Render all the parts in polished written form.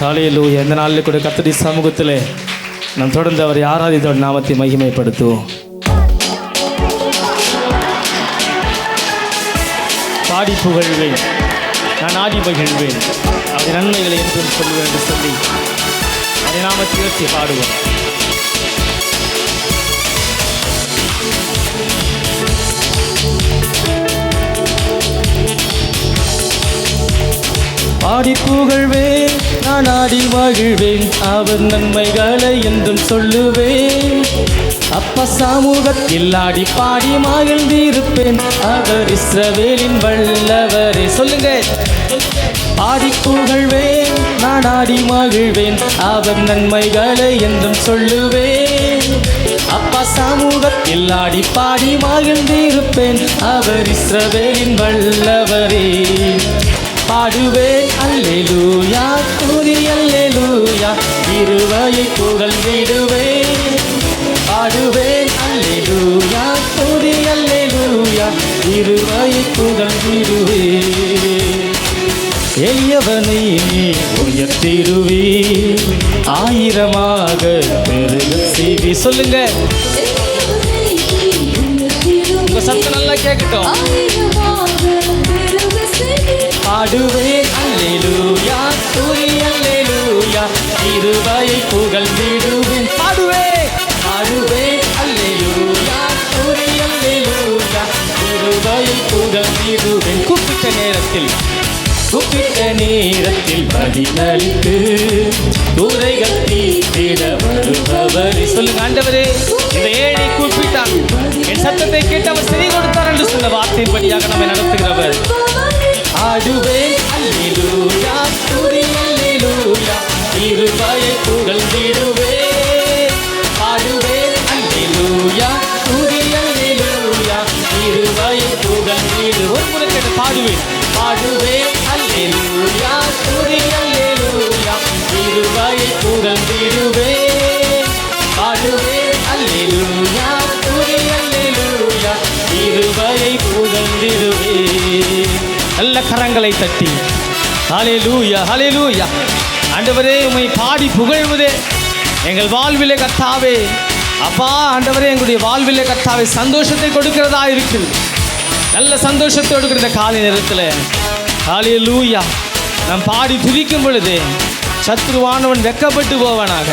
ஹல்லேலூயா. இந்த நாளில் கூட கர்த்தருடைய சமூகத்தில் நாம் தொடர்ந்து அவரை ஆராதித்த நாமத்தை மகிமைப்படுத்துவோம். பாடி புகழ்வேன், நான் ஆடி மகிழ்வேன், அவருடைய நன்மைகளை என்றும் சொல்லுவேன் என்று சொல்லி அதை நாமத்தை உயர்த்தி பாடுவோம். பாடி புகழ்வேன், நான் ஆடி மகிழ்வேன், அவர் நன்மைகளை என்றும் சொல்லுவேன். அப்பா சமூகத்தில் ஆடி பாடி மகிழ்ந்திருப்பேன், அவர் இஸ்ரவேலின் வல்லவரே. சொல்லுங்க. பாடி புகழ்வேன், நான் ஆடி மகிழ்வேன், அவர் நன்மைகளை என்றும் சொல்லுவேன். அப்பா சமூகத்தில் ஆடி பாடி மகிழ்ந்திருப்பேன், அவர் இஸ்ரவேலின் வல்லவரே. பாடுவேன் அல்லேலூயா, துதி அல்லேலூயா, இருவையை புகழ்ந்திடுவேன். பாடுவேன் அல்லேலூயா, துதி அல்லேலூயா, இருவையை புகழ்ந்திடுவேன். எளியவனை உயர்த்திடுவே, ஆயிரமாக பெருக செய்வி. சொல்லுங்க. உங்க சத்தம் நல்லா கேட்கட்டும். பாடுவேன் அல்லேலூயா, துதி அல்லேலூயா, இருவையை புகழ்ந்திடுவேன். பாடுவேன் அல்லேலூயா, துதி அல்லேலூயா, இருவையை புகழ்ந்திடுவேன். கூப்பிட்ட நேரத்தில் பதிலளித்து துரைகள் தீர்த்திட வருபவரே. சொல்லுங்க. ஆண்டவரே, இந்த ஏழை கூப்பிட்டான், என் சத்தத்தை கேட்டு அவர் செவி கொடுத்தார் என்று சொன்ன வார்த்தையின்படியாக நம்மை நடத்துகிறவர். ஆடுவேன் அல்லேலூயா, துதி அல்லேலூயா, இருவையை புகழ்ந்திடுவேன். பாடுவேன் அல்லேலூயா, துதி அல்லேலூயா, இருவையை புகழ்ந்திடுவேன். ஒரு முறை கேட்டு பாடுவேன் அல்லேலூயா, துதி அல்லேலூயா, இருவையை புகழ்ந்திடுவேன். பாடுவேன் அல்லேலூயா, துதி அல்லேலூயா, இருவையை புகழ்ந்திடுவேன். நல்ல கரங்களை தட்டி ஹல்லேலூயா, ஹல்லேலூயா. ஆண்டவரே, உம்மை பாடி புகழ்வதே எங்கள் வாழ்விலே கர்த்தாவே. அப்பா ஆண்டவரே, எங்களுடைய வாழ்விலே கர்த்தாவே சந்தோஷத்தை கொடுக்கிறதா இருக்குது. நல்ல சந்தோஷத்தை கொடுக்கிற இந்த காலை நேரத்தில் ஹல்லேலூயா நாம் பாடி துதிக்கும் பொழுது சத்ருவானவன் வெக்கப்பட்டு போவானாக.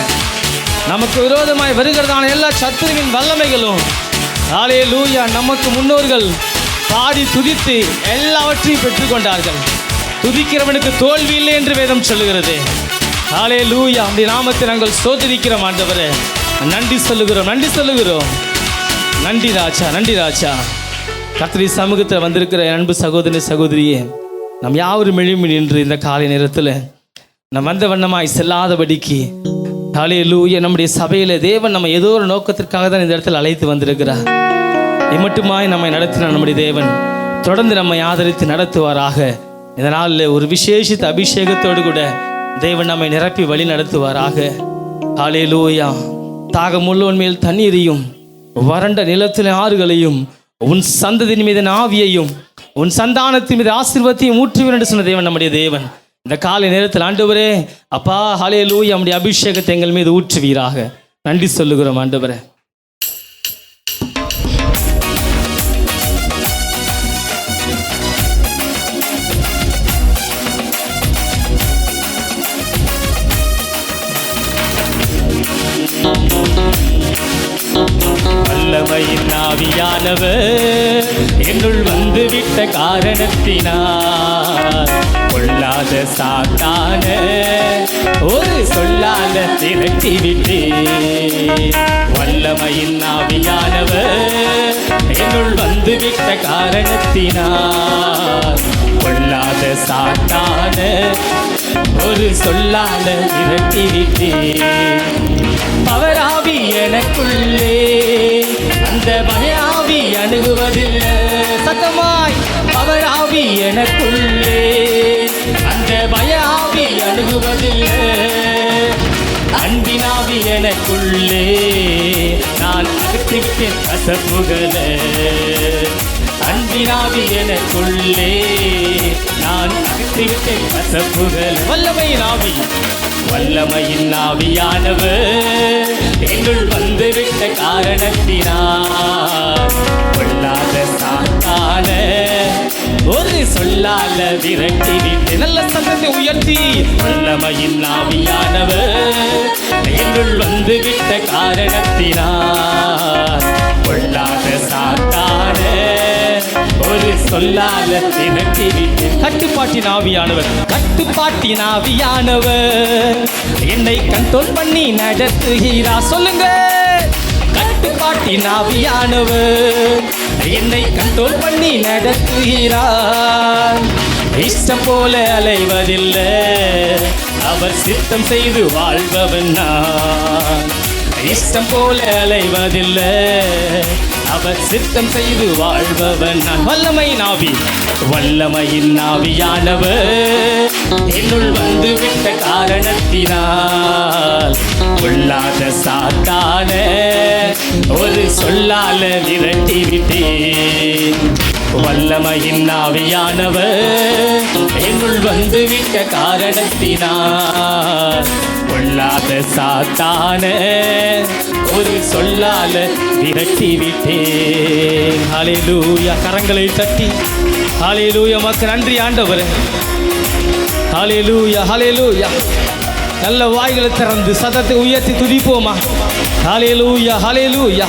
நமக்கு விரோதமாய் வருகிறதான எல்லா சத்ருவின் வல்லமைகளும் ஹல்லேலூயா நமக்கு முன்னோர்கள் பாடி துதித்து எல்லாவற்றையும் பெற்றுக்கொண்டார்கள். துதிக்கிறவனுக்கு தோல்வி இல்லை என்று வேதம் சொல்லுகிறது. ஹல்லேலூயா. அப்படி நாமத்தை நாங்கள் ஸ்தோத்திரிக்கிறோம். ஆண்டவரே, நன்றி சொல்லுகிறோம், நன்றி சொல்லுகிறோம். நன்றி ராஜா, நன்றி ராஜா. கர்த்தருடைய சமூகத்தில் வந்திருக்கிற அன்பு சகோதரி சகோதரியே, நம் யாவரும் எழும்பி நின்று இந்த காலை நேரத்தில் நம் வந்த வண்ணமாய் செல்லாதபடிக்கு ஹல்லேலூயா நம்முடைய சபையில் தேவன் நம்ம ஏதோ ஒரு நோக்கத்திற்காக தான் இந்த இடத்துல அழைத்து வந்திருக்கிறார். இம்மட்டுமாய் நம்மை நடத்தின நம்முடைய தேவன் தொடர்ந்து நம்மை ஆதரித்து நடத்துவாராக. இதனால் ஒரு விசேஷித்த அபிஷேகத்தோடு கூட தேவன் நம்மை நிரப்பி வழி நடத்துவாராக. ஹல்லேலூயா. தாகமுள்ளவன் மேல் தண்ணீரையும் வறண்ட நிலத்திலே ஆறுகளையும் உன் சந்ததியின் மீது ஆவியையும் உன் சந்தானத்தின் மீது ஆசீர்வாதத்தையும் ஊற்றுவேன் என்று சொன்ன தேவன் நம்முடைய தேவன். இந்த காலை நேரத்தில் ஆண்டவரே அப்பா ஹல்லேலூயா நம்முடைய அபிஷேகத்தை எங்கள் மீது ஊற்றுவீராக. நன்றி சொல்லுகிறோம் ஆண்டவரே. வல்லமையின் ஆவியானவர் என்னுள் வந்துவிட்ட காரணத்தினால் கொள்ளாத சாத்தான ஒரு சொல்லால திரட்டிவிட்டே. வல்லமையின் ஆவியானவர் என்னுள் வந்துவிட்ட காரணத்தினால் கொள்ளாத சாத்தான ஒரு சொல்லால திரட்டிவிட்டே. பவராவி எனக்குள்ளே அந்த பயாவி அணுகுவதில்லை. சத்தமாய் பவராவி எனக்குள்ளே அந்த பயாவி அணுகுவதில்லை. அன்பினாவி எனக்குள்ளே நான் அகற்றிவிட்டேன் கசப்புகள. அன்பினாவி எனக்குள்ளே நான் அகற்றிவிட்டேன் கசப்புகள். வல்லமையின் ஆவியானவர் என்னுள் வந்துவிட்ட காரணத்தினால் கொள்ளாத சாத்தான ஒரு சொல்லால விரட்டிவிட்டு நல்ல சத்தத்தை உயர்த்தி வல்லமையின் ஆவியானவர் என்னுள் வந்துவிட்ட காரணத்தினால் கொள்ளாத சாத்தான ஒரு சொல்லால விரட்டிவிட்டு கட்டுப்பாட்டின் ஆவியானவர் என்னை கண்ட்ரோல் பண்ணி நடத்துகிறார். சொல்லுங்க, கட்டுப்பாட்டின் ஆவியானவர் என்னை கண்ட்ரோல் பண்ணி நடத்துகிறார். இஷ்டம் போல அலைவதில்லை, அவர் சித்தம் செய்து வாழ்பவன் நான். இஷ்டம் போல அலைவதில்லை, அவர் சித்தம் செய்து வாழ்பவன் நான். வல்லமையின் ஆவியானவர் என்னுள் வந்துவிட்ட காரணத்தினால் கொள்ளாத சாத்தான ஒரு சொல்லால விரட்டிவிட்டேன். வல்லமையின் ஆவியானவர் என்னுள் வந்துவிட்ட காரணத்தினால் கொள்ளாத சாத்தான ஒரு சொல்லால விரட்டிவிட்டேன். ஹல்லேலூயா. கரங்களை தட்டி ஹல்லேலூயா. உமக்கு நன்றி ஆண்டவரே. ஹல்லேலூயா, ஹல்லேலூயா. நல்ல வாய்களை திறந்து சத்தத்தை உயர்த்தி துதிப்போமா. ஹல்லேலூயா, ஹல்லேலூயா.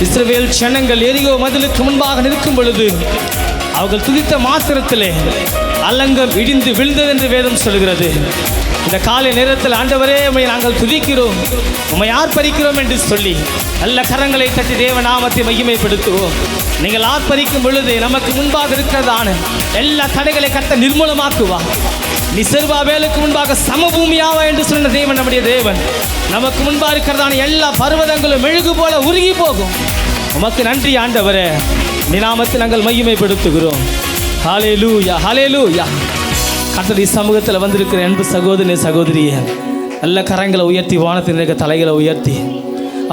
இஸ்ரவேல் ஜனங்கள் எரிகோ மதிலுக்கு முன்பாக நிற்கும் பொழுது அவர்கள் துதித்த மாத்திரத்திலே அலங்கம் இடிந்து விழுந்தது என்று வேதம் சொல்கிறது. இந்த காலை நேரத்தில் ஆண்டவரே உம்மை நாங்கள் துதிக்கிறோம், உம்மை ஆர்ப்பரிக்கிறோம் என்று சொல்லி நல்ல கரங்களை தட்டி தேவ நாமத்தை மகிமைப்படுத்துவோம். நீங்கள் ஆர்ப்பரிக்கும் பொழுது நமக்கு முன்பாக இருக்கிறதான எல்லா தடைகளை கட்ட நிர்மூலமாக்குவா. நீ செருபாபேலுக்கு முன்பாக சமபூமியாவா என்று சொன்ன தேவன் நம்முடைய தேவன். நமக்கு முன்பாக இருக்கிறதான எல்லா பர்வதங்களும் மெழுகு போல உருகி போகும். உமக்கு நன்றி ஆண்டவரே. நீ நாமத்தை நாங்கள் மகிமைப்படுத்துகிறோம். ஹல்லேலூயா, ஹல்லேலூயா. கர்த்தருடைய சமூகத்தில் வந்திருக்கிற அன்பு சகோதரனே சகோதரியே, நல்ல கரங்களை உயர்த்தி வானத்தில் இருக்க தலைகளை உயர்த்தி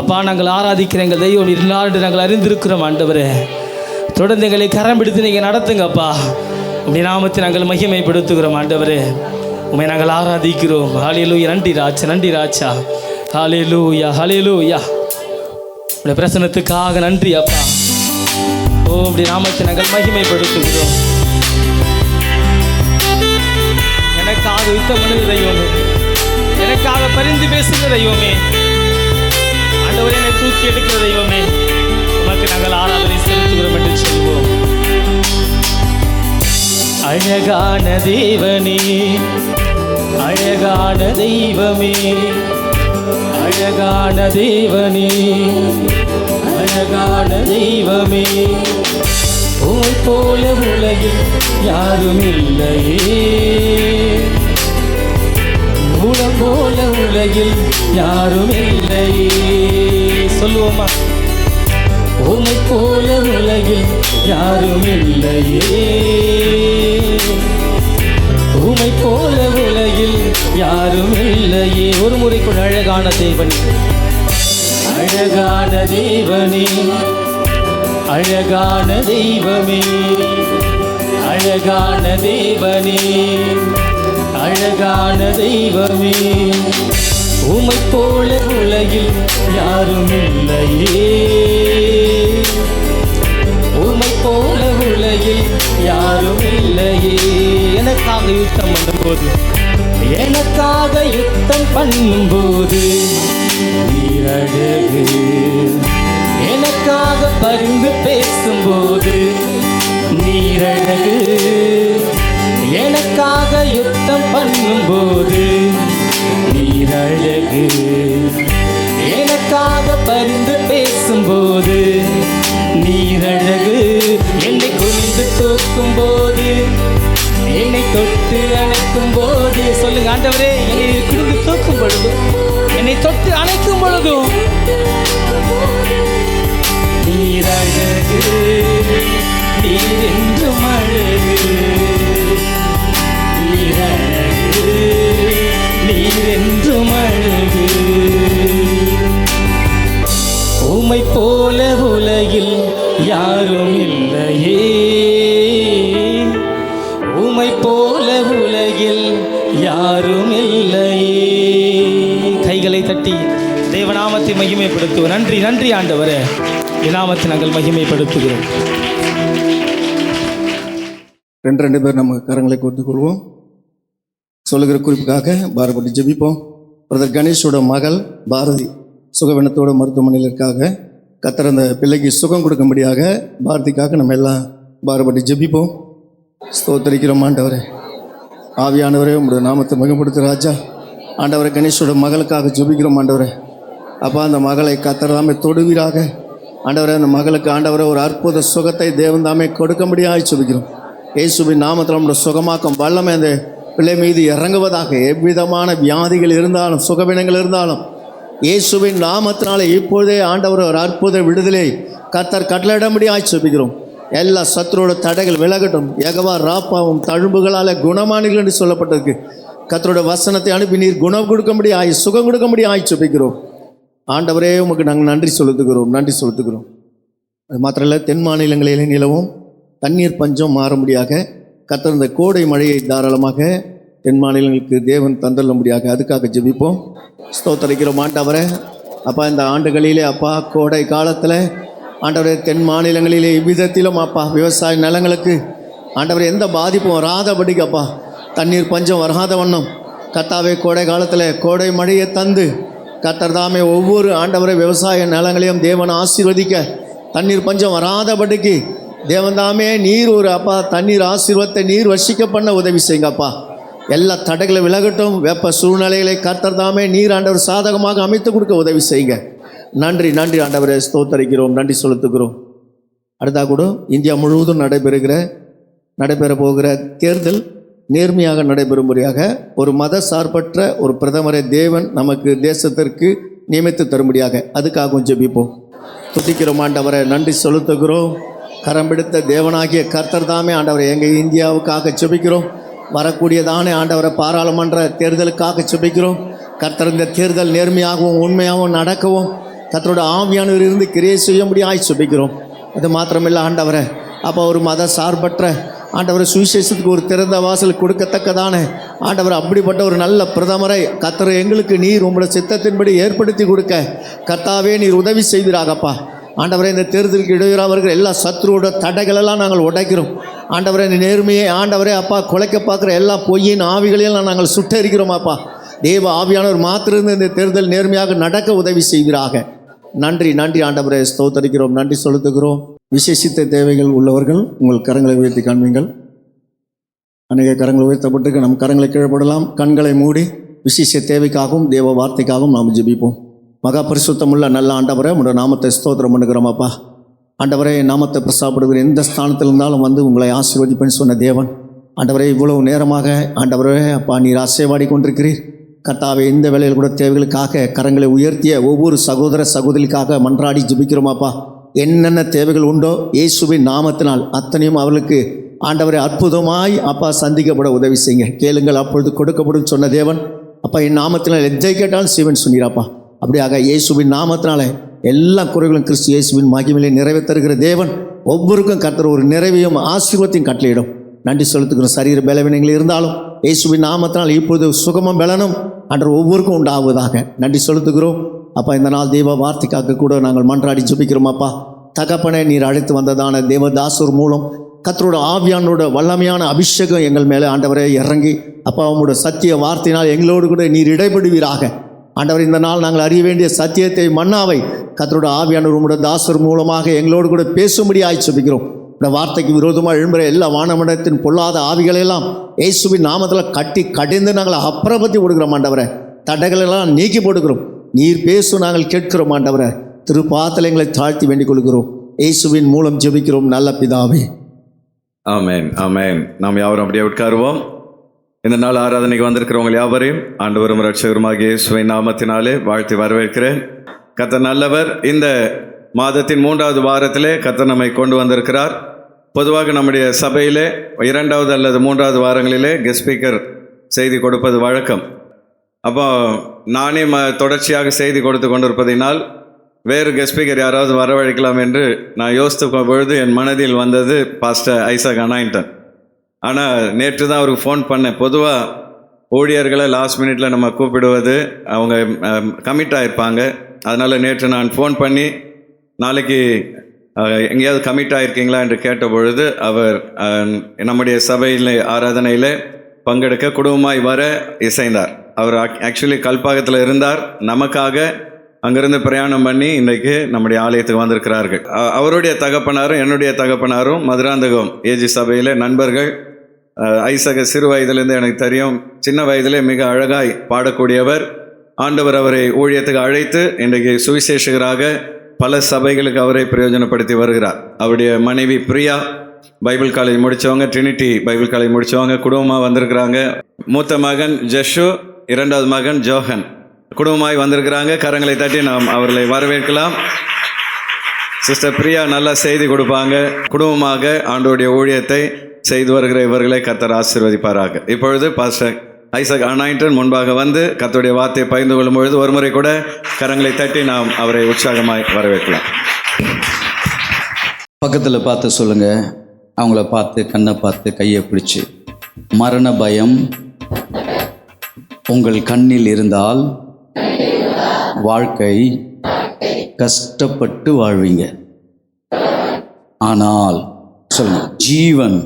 அப்பா நாங்கள் ஆராதிக்கிற எங்கள் தெய்வம் இருந்தால் நாங்கள் அறிந்திருக்கிறோம் ஆண்டவரே. தொடர்ந்து எங்களை கரம் பிடித்து நீங்கள் நடத்துங்கப்பா. உம்முடைய நாமத்தை நாங்கள் மகிமைப்படுத்துகிறோம் ஆண்டவரே. உம்மை நாங்கள் ஆராதிக்கிறோம். ஹல்லேலூயா. நன்றி ராஜா, நன்றி ராஜா. ஹல்லேலூயா, ஹல்லேலூயா. உடைய பிரசன்னத்துக்காக நன்றி அப்பா. ஓ உம்முடைய நாமத்தை நாங்கள் மகிமைப்படுத்துகிறோம். எனக்காக யுத்தம் பண்ணுகிற தெய்வமே, எனக்காக பரிந்து பேசுகிற தெய்வமே, ஆண்டவரே என்னை தூக்கி எடுக்கிற தெய்வமே, உமக்கு நாங்கள் ஆராதனை செலுத்துகிறோம் என்று சொல்வோம். அழகான தேவனே, அழகான தெய்வமே, அழகான தேவனே, அழகான தெய்வமே, உம்மை போல உலகில் யாரும் இல்லையே, உம்மை போல உலகில் யாரும் இல்லையே. சொல்லுவோமா? உம்மை போல உலகில் யாரும் இல்லையே, உம்மை போல உலகில் யாரும் இல்லையே. ஒரு முறைக்குள் அழகான தேவனே, அழகான தேவனே, அழகான தெய்வமே, அழகான தேவனே, அழகான தெய்வமே, உம்மை போல உலகில் யாரும் இல்லையே, உம்மை போல உலகில் யாரும் இல்லையே. எனக்காக யுத்தம் பண்ணும்போது, எனக்காக யுத்தம் பண்ணும்போது நீர் அழகு, எனக்காக பரிந்து பேசும்போது நீர் அழகு, எனக்காக யுத்தம் பண்ணும்போது நீர் அழகு, எனக்காக பரிந்து பேசும்போது நீர் அழகு. என்னை குனிந்து தூக்கும் போது, என்னை தொட்டு அணைக்கும் போது, சொல்லுங்க ஆண்டவரே, என்னை குனிந்து தூக்கும் பொழுதும் என்னை தொட்டு அணைக்கும் பொழுதும் நீர் அழகு, நீர் என்றும் அழகு, நீர் அழகு, நீர் என்றும் அழகு. உம்மை போல உலகில் யாரும் இல்லையே, மகிமைப்படுத்துவோம். நன்றி நன்றி ஆண்டவரே, நாமத்தை நாங்கள் மகிமைப்படுத்துகிறோம். ரெண்டு பேர் நம்ம கரங்களை கொடுத்து கொள்வோம். சொல்லுகிற குறிப்புக்காக பாரப்பட்டு ஜெபிப்போம். பிரதர் கணேஷோட மகள் பாரதி சுகவீனத்தோட மருத்துவமனையில் இருக்காங்க. கர்த்தர் அந்த பிள்ளைக்கு சுகம் கொடுக்கும்படியாக பாரதிக்காக நம்ம எல்லாம் பாரப்பட்டு ஜெபிப்போம். ஸ்தோத்தரிக்கிறோம் ஆண்டவரே. ஆவியானவரே, உங்களுடைய நாமத்தை மகிமைப்படுத்துகிற ராஜா. ஆண்டவரை கணேஷோட மகளுக்காக ஜெபிக்கிறோம் ஆண்டவரே. அப்பா, அந்த மகளை கர்த்தர் தாமே தொடுவீராக ஆண்டவரே. அந்த மகளுக்கு ஆண்டவரை ஒரு அற்புத சுகத்தை தேவன் தாமே கொடுக்கும்படியாக ஜெபிக்கிறோம். இயேசுவின் நாமத்தில் நம்முடைய சுகமாக்கம் வல்லமை அந்த பிள்ளை மீது இறங்குவதாக. எவ்விதமான வியாதிகள் இருந்தாலும் சுகவீனங்கள் இருந்தாலும் இயேசுவின் நாமத்தினாலே இப்பொழுதே ஆண்டவர் ஒரு அற்புத விடுதலை கர்த்தர் கட்டளையிடும்படியாக ஜெபிக்கிறோம். எல்லா சத்துரோட தடைகள் விலகட்டும். யெகோவா ராப்பாவும் தழும்புகளால் குணமானீர்கள் என்று சொல்லப்பட்டிருக்கு. கர்த்தரோட வசனத்தை அனுப்பி நீர் குணம் கொடுக்கும்படி சுகம் கொடுக்கும்படி ஜெபிக்கிறோம். ஆண்டவரே, உமக்கு நாங்கள் நன்றி செலுத்துகிறோம். அது மாத்திரம் இல்லை, தென் மாநிலங்களிலே நிலவும் தண்ணீர் பஞ்சம் மாறும்படியாக கர்த்தர் இந்த கோடை மழையை தாராளமாக தென் மாநிலங்களுக்கு தேவன் தந்தள்ளும்படியாக அதுக்காக ஜெபிப்போம். ஸ்தோத்தரிக்கிறோம் ஆண்டவரே. அப்பா, இந்த ஆண்டுகளிலே அப்பா கோடை காலத்தில் ஆண்டவரே தென் மாநிலங்களிலே இவ்விதத்திலும் அப்பா விவசாய நிலங்களுக்கு ஆண்டவரே எந்த பாதிப்பும் வராதபடிக்கு அப்பா தண்ணீர் பஞ்சம் வராத வண்ணம் கர்த்தாவே கோடை காலத்தில் கோடை மழையை தந்து கர்த்தர் தாமே ஒவ்வொரு ஆண்டவரை விவசாய நிலங்களையும் தேவன் ஆசீர்வதிக்க தண்ணீர் பஞ்சம் வராதபடிக்கு தேவன் தாமே நீர் ஒரு அப்பா தண்ணீர் ஆசீர்வாதத்தை நீர் வசிக்க பண்ண உதவி செய்யுங்கப்பா. எல்லா தடைகளை விலகட்டும். வெப்ப சூழ்நிலைகளை கர்த்தர் தாமே நீர் ஆண்டவர் சாதகமாக அமைத்து கொடுக்க உதவி செய்யுங்க. நன்றி ஆண்டவரை ஸ்தோத்தரிக்கிறோம், நன்றி செலுத்துகிறோம். அடுத்தா கூட இந்தியா முழுவதும் நடைபெற போகிற தேர்தல் நேர்மையாக நடைபெறும்படியாக ஒரு மத சார்பற்ற ஒரு பிரதமரை தேவன் நமக்கு தேசத்திற்கு நியமித்து தரும்படியாக அதுக்காகவும் ஜெபிப்போம். துதிக்கிறோம் ஆண்டவரை, நன்றி செலுத்துகிறோம். கரம் பிடித்த தேவனாகிய கர்த்தர் தாமே ஆண்டவரை எங்கள் இந்தியாவுக்காக ஜெபிக்கிறோம். வரக்கூடியதானே ஆண்டவரை பாராளுமன்ற தேர்தலுக்காக ஜெபிக்கிறோம். கர்த்தர் இந்த தேர்தல் நேர்மையாகவும் உண்மையாகவும் நடக்கவும் கர்த்தரோட ஆவியானவர் இருந்து கிரியை செய்யும்படியாக ஜெபிக்கிறோம். அது மாத்திரமில்லை ஆண்டவரை, அப்போ ஒரு மத சார்பற்ற ஆண்டவரை சுவிசேஷத்துக்கு ஒரு திறந்த வாசல் கொடுக்கத்தக்கதான ஆண்டவர் அப்படிப்பட்ட ஒரு நல்ல பிரதமரை கர்த்தர் எங்களுக்கு நீர் உங்களுடைய சித்தத்தின்படி ஏற்படுத்தி கொடுக்க கர்த்தாவே நீர் உதவி செய்வீராகப்பா. ஆண்டவரை, இந்த தேர்தலுக்கு இடையூறாக எல்லா சத்ருவோட தடைகளெல்லாம் நாங்கள் உடைக்கிறோம். ஆண்டவரை, இந்த நேர்மையை ஆண்டவரே அப்பா குலைக்க பார்க்குற எல்லா பொய்யின் ஆவிகளையெல்லாம் நாங்கள் சுட்டரிக்கிறோம் அப்பா. தேவ ஆவியானவர் மாத்திருந்து இந்த தேர்தல் நேர்மையாக நடக்க உதவி செய்வீராக. நன்றி ஆண்டவரை ஸ்தோத்தரிக்கிறோம், நன்றி செலுத்துகிறோம். விசேஷித்த தேவைகள் உள்ளவர்கள் உங்கள் கரங்களை உயர்த்தி காண்பீங்கள். அநேக கரங்கள் உயர்த்தப்பட்டு நம் கரங்களை கீழப்படலாம். கண்களை மூடி விசேஷ தேவைக்காகவும் தேவ வார்த்தைக்காகவும் நாம் ஜெபிப்போம். மகா பரிசுத்தமுள்ள நல்ல ஆண்டவரை, உங்களோட நாமத்தை ஸ்தோத்திரம் பண்ணுகிறோம் அப்பா. ஆண்டவரே, நாமத்தை பிரசாப்படுகிற எந்த ஸ்தானத்தில் இருந்தாலும் வந்து உங்களை ஆசீர்வதிப்பேன்னு சொன்ன தேவன் ஆண்டவரே, இவ்வளவு நேரமாக ஆண்டவரே அப்பா நீர் ஆசைவாடி கொண்டிருக்கிறீர். கர்த்தாவே, இந்த வேளையில் கூட தேவைகளுக்காக கரங்களை உயர்த்திய ஒவ்வொரு சகோதர சகோதரிக்காக மன்றாடி ஜெபிக்கிறோமாப்பா. என்னென்ன தேவைகள் உண்டோ இயேசுவின் நாமத்தினால் அத்தனையும் அவர்களுக்கு ஆண்டவரை அற்புதமாய் அப்பா சந்திக்கப்பட உதவி செய்யுங்க. கேளுங்கள் அப்பொழுது கொடுக்கப்படும் சொன்ன தேவன் அப்பா என் நாமத்தினால் எதை கேட்டாலும் சிவன் சொன்னீராப்பா. அப்படியாக இயேசுவின் நாமத்தினால எல்லா குறைகளும் கிறிஸ்து இயேசுவின் மகிமையிலே நிறைவேற்றுகிற தேவன் ஒவ்வொருக்கும் கர்த்தர் ஒரு நிறைவையும் ஆசீர்வாதத்தையும் கட்டளையிடும். நன்றி செலுத்துகிறோம். சரீர பலவீனங்கள் இருந்தாலும் இயேசுவின் நாமத்தினால் இப்பொழுது சுகமும் பலனும் அன்று ஒவ்வொருக்கும் உண்டாகுவதாக நன்றி செலுத்துகிறோம். அப்பா, இந்த நாள் தேவ வார்த்தைக்காக கூட நாங்கள் மன்றாடி ஜெபிக்கிறோம் அப்பா. தகப்பனே, நீர் அழைத்து வந்ததான தேவதாசூர் மூலம் கர்த்தரோட ஆவியானோட வல்லமையான அபிஷேகம் எங்கள் மேலே ஆண்டவரே இறங்கி அப்பா உங்களோட சத்திய வார்த்தையினால் எங்களோடு கூட நீர் இடைபடுவீராக. ஆண்டவர், இந்த நாள் நாங்கள் அறிய வேண்டிய சத்தியத்தை மன்னாவை கர்த்தரோட ஆவியானவர் உங்களுடைய தாசர் மூலமாக எங்களோடு கூட பேசும்படி ஜெபிக்கிறோம். இந்த வார்த்தைக்கு விரோதமாக எழும்புகிற எல்லா வானமண்டலத்தின் பொல்லாத ஆவிகளெல்லாம் இயேசுவின் நாமத்தில் கட்டி கடிந்து நாங்கள் அப்புறப்படுத்தி கொடுக்குறோம் ஆண்டவரை. தடைகளெல்லாம் நீக்கி போடுகிறோம். நீர் பேசும் நாங்கள் கேட்கிறோம் ஆண்டவரை. திருப்பாத்தில் எங்களை தாழ்த்தி வேண்டிக் கொள்கிறோம். இயேசுவின் மூலம் ஜெபிக்கிறோம் நல்ல பிதாவே. ஆமேன் ஆமேன். நாம் யாவரும் அப்படியே உட்காருவோம். இந்த நாள் ஆராதனைக்கு வந்திருக்கிறவங்க யாவரையும் ஆண்டவரும் இரட்சகருமாகிய இயேசுவின் நாமத்தினாலே வாழ்த்தி வரவேற்கிறேன். கர்த்தர் நல்லவர். இந்த மாதத்தின் 3வது வாரத்திலே கர்த்தர் நம்மை கொண்டு வந்திருக்கிறார். பொதுவாக நம்முடைய சபையிலே 2வது அல்லது 3வது வாரங்களிலே கெஸ்ட் ஸ்பீக்கர் செய்தி கொடுப்பது வழக்கம். அப்போ நானே தொடர்ச்சியாக செய்தி கொடுத்து கொண்டிருப்பதினால் வேறு கெஸ்ட் ஸ்பீக்கர் யாராவது வரவழைக்கலாம் என்று நான் யோசித்த பொழுது என் மனதில் வந்தது பாஸ்டர் ஐசக் அனாயின்டன். ஆனால் நேற்று தான் அவருக்கு ஃபோன் பண்ணேன். பொதுவாக ஊழியர்களை லாஸ்ட் மினிட்ல நம்ம கூப்பிடுவது அவங்க கமிட் ஆகிருப்பாங்க, அதனால் நேற்று நான் ஃபோன் பண்ணி நாளைக்கு எங்கேயாவது கமிட் ஆகிருக்கீங்களா என்று கேட்ட பொழுது அவர் நம்முடைய சபையில் ஆராதனையில் பங்கெடுக்க குடும்பமாய் வர இசைந்தார். அவர் ஆக்சுவலி கல்பாக்கத்தில் இருந்தார். நமக்காக அங்கிருந்து பிரயாணம் பண்ணி இன்றைக்கு நம்முடைய ஆலயத்துக்கு வந்திருக்கிறார்கள். அவருடைய தகப்பனாரும் என்னுடைய தகப்பனாரும் மதுராந்தகம் ஏஜி சபையில் நண்பர்கள். ஐசக சிறு வயதிலேருந்து எனக்கு தெரியும். சின்ன வயதிலே மிக அழகாய் பாடக்கூடியவர். ஆண்டவர் அவரை ஊழியத்துக்கு அழைத்து இன்றைக்கு சுவிசேஷகராக பல சபைகளுக்கு அவரை பிரயோஜனப்படுத்தி வருகிறார். அவருடைய மனைவி பிரியா பைபிள் காலேஜ் முடித்தவங்க, ட்ரினிட்டி பைபிள் காலேஜ் முடித்தவங்க, குடும்பமாக வந்திருக்கிறாங்க. மூத்த மகன் ஜஷு, இரண்டாவது மகன் ஜோஹன் குடும்பமாய் வந்திருக்கிறாங்க. கரங்களை தட்டி நாம் அவர்களை வரவேற்கலாம். சிஸ்டர் பிரியா நல்லா செய்தி கொடுப்பாங்க. குடும்பமாக ஆண்டவருடைய ஊழியத்தை செய்து வருகிற இவர்களை கர்த்தர் ஆசீர்வதிப்பாராக. இப்பொழுது பாஸ்டர் ஐசக் அனாயிண்டன் முன்பாக வந்து கர்த்தருடைய வார்த்தையை பகிர்ந்து கொள்ளும் பொழுது ஒருமுறை கூட கரங்களை தட்டி நாம் அவரை உற்சாகமாய் வரவேற்கலாம். பக்கத்தில் பார்த்து சொல்லுங்கள், அவங்கள பார்த்து கண்ணை பார்த்து கையை பிடிச்சி, மரண பயம் உங்கள் கண்ணில் இருந்தால் வாழ்க்கை கஷ்டப்பட்டு வாழ்வீங்க. ஆனால் சொல்லுங்க, ஜீவன்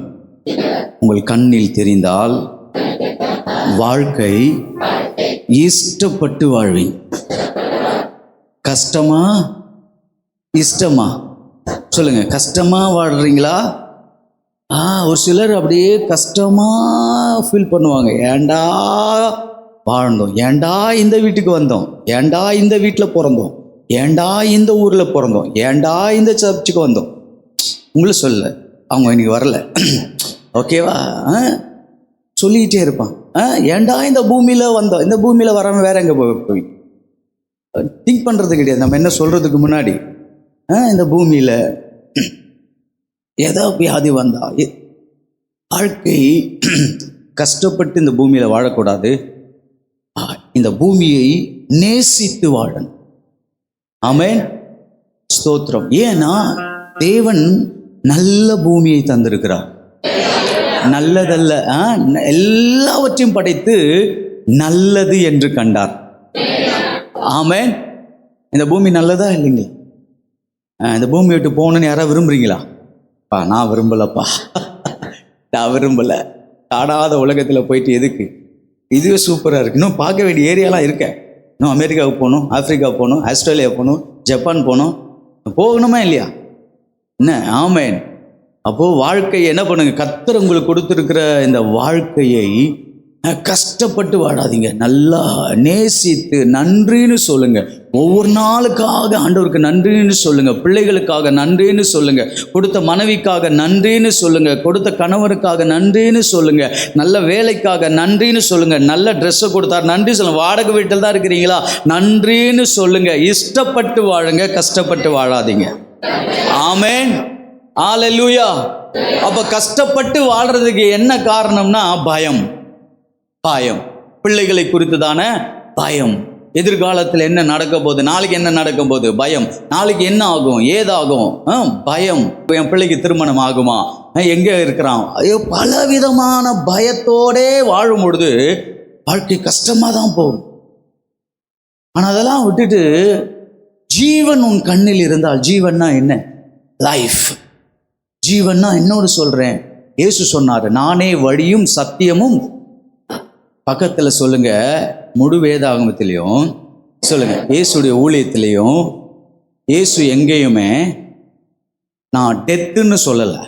உங்கள் கண்ணில் தெரிந்தால் வாழ்க்கை இஷ்டப்பட்டு வாழ்வீங்க. கஷ்டமா இஷ்டமா சொல்லுங்க, கஷ்டமா வாழ்றீங்களா? ஒரு சிலர் அப்படியே கஷ்டமா ஃபீல் பண்ணுவாங்க. ஏண்டா வாழ்ந்தோம், ஏண்டா இந்த வீட்டுக்கு வந்தோம், ஏண்டா இந்த வீட்டில் பிறந்தோம், ஏண்டா இந்த ஊரில் பிறந்தோம், ஏண்டா இந்த சர்ச்சுக்கு வந்தோம். உங்களை சொல்ல, அவங்க இன்னைக்கு வரல, ஓகேவா? சொல்லிக்கிட்டே இருப்பான், ஏண்டா இந்த பூமியில் வந்தோம், இந்த பூமியில் வராமல் வேற எங்கே போய் திங்க் பண்ணுறது கிடையாது. நம்ம என்ன சொல்கிறதுக்கு முன்னாடி இந்த பூமியில் ஏதோ வியாதி வந்தா, வாழ்க்கை கஷ்டப்பட்டு இந்த பூமியில் வாழக்கூடாது. இந்த பூமியை நேசித்து வாழணும். ஆமென், ஸ்தோத்திரம். ஏன்னா தேவன் நல்ல பூமியை தந்திருக்கிறார். நல்லதல்ல, எல்லாவற்றையும் படைத்து நல்லது என்று கண்டார். ஆமென். இந்த பூமி நல்லதா இல்லைங்க? இந்த பூமி விட்டு போகணுன்னு யாராவது விரும்புறீங்களா? நான் விரும்பலப்பா, நான் விரும்பலை. காடாத உலகத்தில் போயிட்டு எதுக்கு? இதுவே சூப்பராக இருக்குது. இன்னும் பார்க்க வேண்டிய ஏரியாலாம் இருக்கேன். இன்னும் அமெரிக்காவுக்கு போகணும், ஆப்பிரிக்கா போகணும், ஆஸ்திரேலியா போகணும், ஜப்பான் போகணும். போகணுமா இல்லையா? என்ன? ஆமேன். அப்போது வாழ்க்கையை என்ன பண்ணுங்க, கர்த்தர் உங்களுக்கு கொடுத்துருக்கிற இந்த வாழ்க்கையை கஷ்டப்பட்டு வாழாதீங்க. நல்லா நேசித்து நன்றின்னு சொல்லுங்க. ஒவ்வொரு நாளுக்காக ஆண்டவருக்கு நன்றின்னு சொல்லுங்க. பிள்ளைகளுக்காக நன்றின்னு சொல்லுங்க. கொடுத்த மனைவிக்காக நன்றின்னு சொல்லுங்க. கொடுத்த கணவருக்காக நன்றின்னு சொல்லுங்க. நல்ல வேலைக்காக நன்றின்னு சொல்லுங்க. நல்ல ட்ரெஸ்ஸை கொடுத்தார் நன்றி சொல்லுங்க. வாடகை வீட்டில் தான் இருக்கிறீங்களா, நன்றின்னு சொல்லுங்க. இஷ்டப்பட்டு வாழுங்க, கஷ்டப்பட்டு வாழாதீங்க. ஆமென், ஹல்லேலூயா. அப்ப கஷ்டப்பட்டு வாழ்றதுக்கு என்ன காரணம்னா பயம். பயம், பிள்ளைகளை குறித்துதான பயம். எதிர்காலத்தில் என்ன நடக்க போகுது, நாளைக்கு என்ன நடக்க போகுது, பயம். நாளைக்கு என்ன ஆகும், ஏதாகும், பயம். என் பிள்ளைக்கு திருமணம் ஆகுமா, எங்கே இருக்கிறான், ஐயோ, பலவிதமான பயத்தோடே வாழும் பொழுது வாழ்க்கை கஷ்டமாக தான் போகும். ஆனால் அதெல்லாம் விட்டுட்டு ஜீவன் உன் கண்ணில் இருந்தால், ஜீவன்னா என்ன? லைஃப். ஜீவன்னா இன்னொரு சொல்கிறேன், இயேசு சொன்னார், நானே வழியும் சத்தியமும். பக்கத்தில் சொல்லுங்க, முழு வேதாகமத்திலையும் சொல்லுங்க, இயேசுடைய ஊழியத்திலையும் இயேசு எங்கேயுமே நான் டெத்துன்னு சொல்லலை,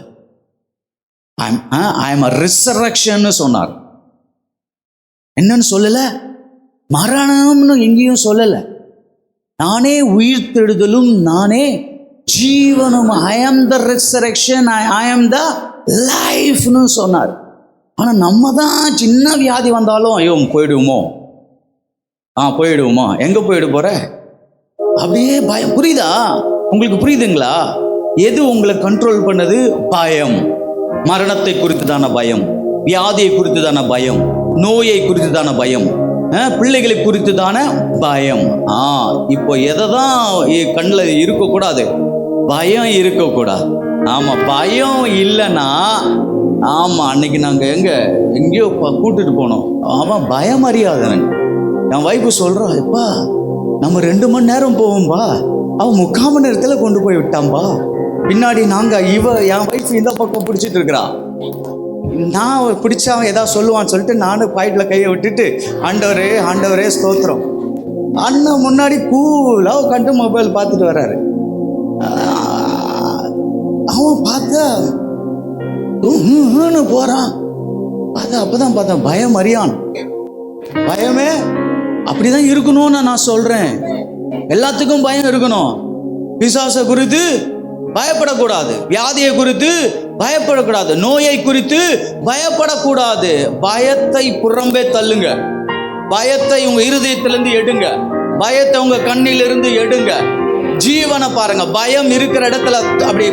ஐ எம் அ ரிசரக்ஷன்னு சொன்னார். என்னன்னு சொல்லலை? மரணம்னு எங்கேயும் சொல்லலை. நானே உயிர்த்தெழுதலும் நானே ஜீவனும். ஐ ஆம் த ரிசரக்ஷன், ஐ ஆம் த லைஃப்னு சொன்னார். ஆனால் நம்ம தான் சின்ன வியாதி வந்தாலும் ஐயோ போயிடுவோமோ, போயிடுவோமா, எங்கே போயிட போகிற, அப்படியே பயம். புரியுதா உங்களுக்கு? புரியுதுங்களா? எது உங்களை கண்ட்ரோல் பண்ணது? பயம். மரணத்தை குறித்து தான பயம், வியாதியை குறித்து தான பயம், நோயை குறித்து தான பயம், பிள்ளைகளை குறித்து தானே பயம். இப்போ எதை தான் கண்ணில் இருக்கக்கூடாது? பயம் இருக்கக்கூடாது. ஆமாம், பயம் இல்லைன்னா, ஆமாம், அன்னைக்கு நாங்கள் எங்கேயோ கூட்டுட்டு போனோம். அவன் பயம் அறியாதவன். என் வைஃபு சொல்கிறா, எப்பா நம்ம 2 மணி நேரம் போவோம்பா, அவன் 3/4 மணி நேரத்துல கொண்டு போய் விட்டான்பா. பின்னாடி நாங்க என் வைஃப் இந்த பக்கம் பிடிச்சிட்டு இருக்கிறா. நான் பிடிச்சா அவன் ஏதாவது சொல்லுவான்னு சொல்லிட்டு நானும் பாயிட்ல கையை விட்டுட்டு ஆண்டவரே ஸ்தோத்திரம். அண்ணன் முன்னாடி கூலா உட்காந்து மொபைல் பார்த்துட்டு வர்றாரு. அவன் பார்த்தா போறான். அப்பதான் பார்த்தா பயம் அறியான். பயமே அப்படிதான் இருக்கணும்னு நான் சொல்றேன். எல்லாத்துக்கும் பயம் இருக்கணும். பிசாசை குறித்து பயப்படக்கூடாது, வியாதியை குறித்து பயப்படக்கூடாது, நோயை குறித்து பயப்படக்கூடாது. பயத்தை புறம்பே தள்ளுங்க. பயத்தை உங்க இருதயத்திலிருந்து எடுங்க. பயத்தை உங்க கண்ணிலிருந்து எடுங்க. ஜீவனை பாருங்க. பயம் இருக்கிற இடத்துல அப்படி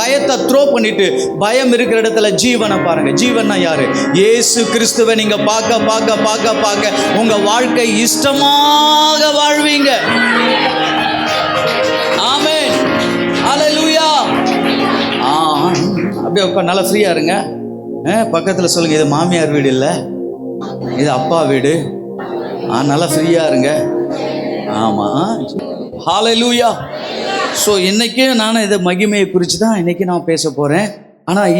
பயத்தை த்ரோ பண்ணிட்டு பயம் இருக்கிற இடத்துல ஜீவனை பாருங்க. ஜீவன்னா யாரு? இயேசு கிறிஸ்துவை நீங்க பார்க்க உங்க வாழ்க்கை இஷ்டமாக வாழ்வீங்க. ஆமென், ஹல்லேலூயா. அப்படியே உட்கார், நல்லா ஃப்ரீயா இருங்க. பக்கத்துல சொல்லுங்க, இது மாமியார் வீடு இல்லை, இது அப்பா வீடு. நல்லா ஃப்ரீயா இருங்க. ஆமா, ஹல்லேலூயா. ஸோ இன்னைக்கு நான் இதை மகிமையை குறித்து தான் இன்னைக்கு நான் பேச போறேன். ஆனால்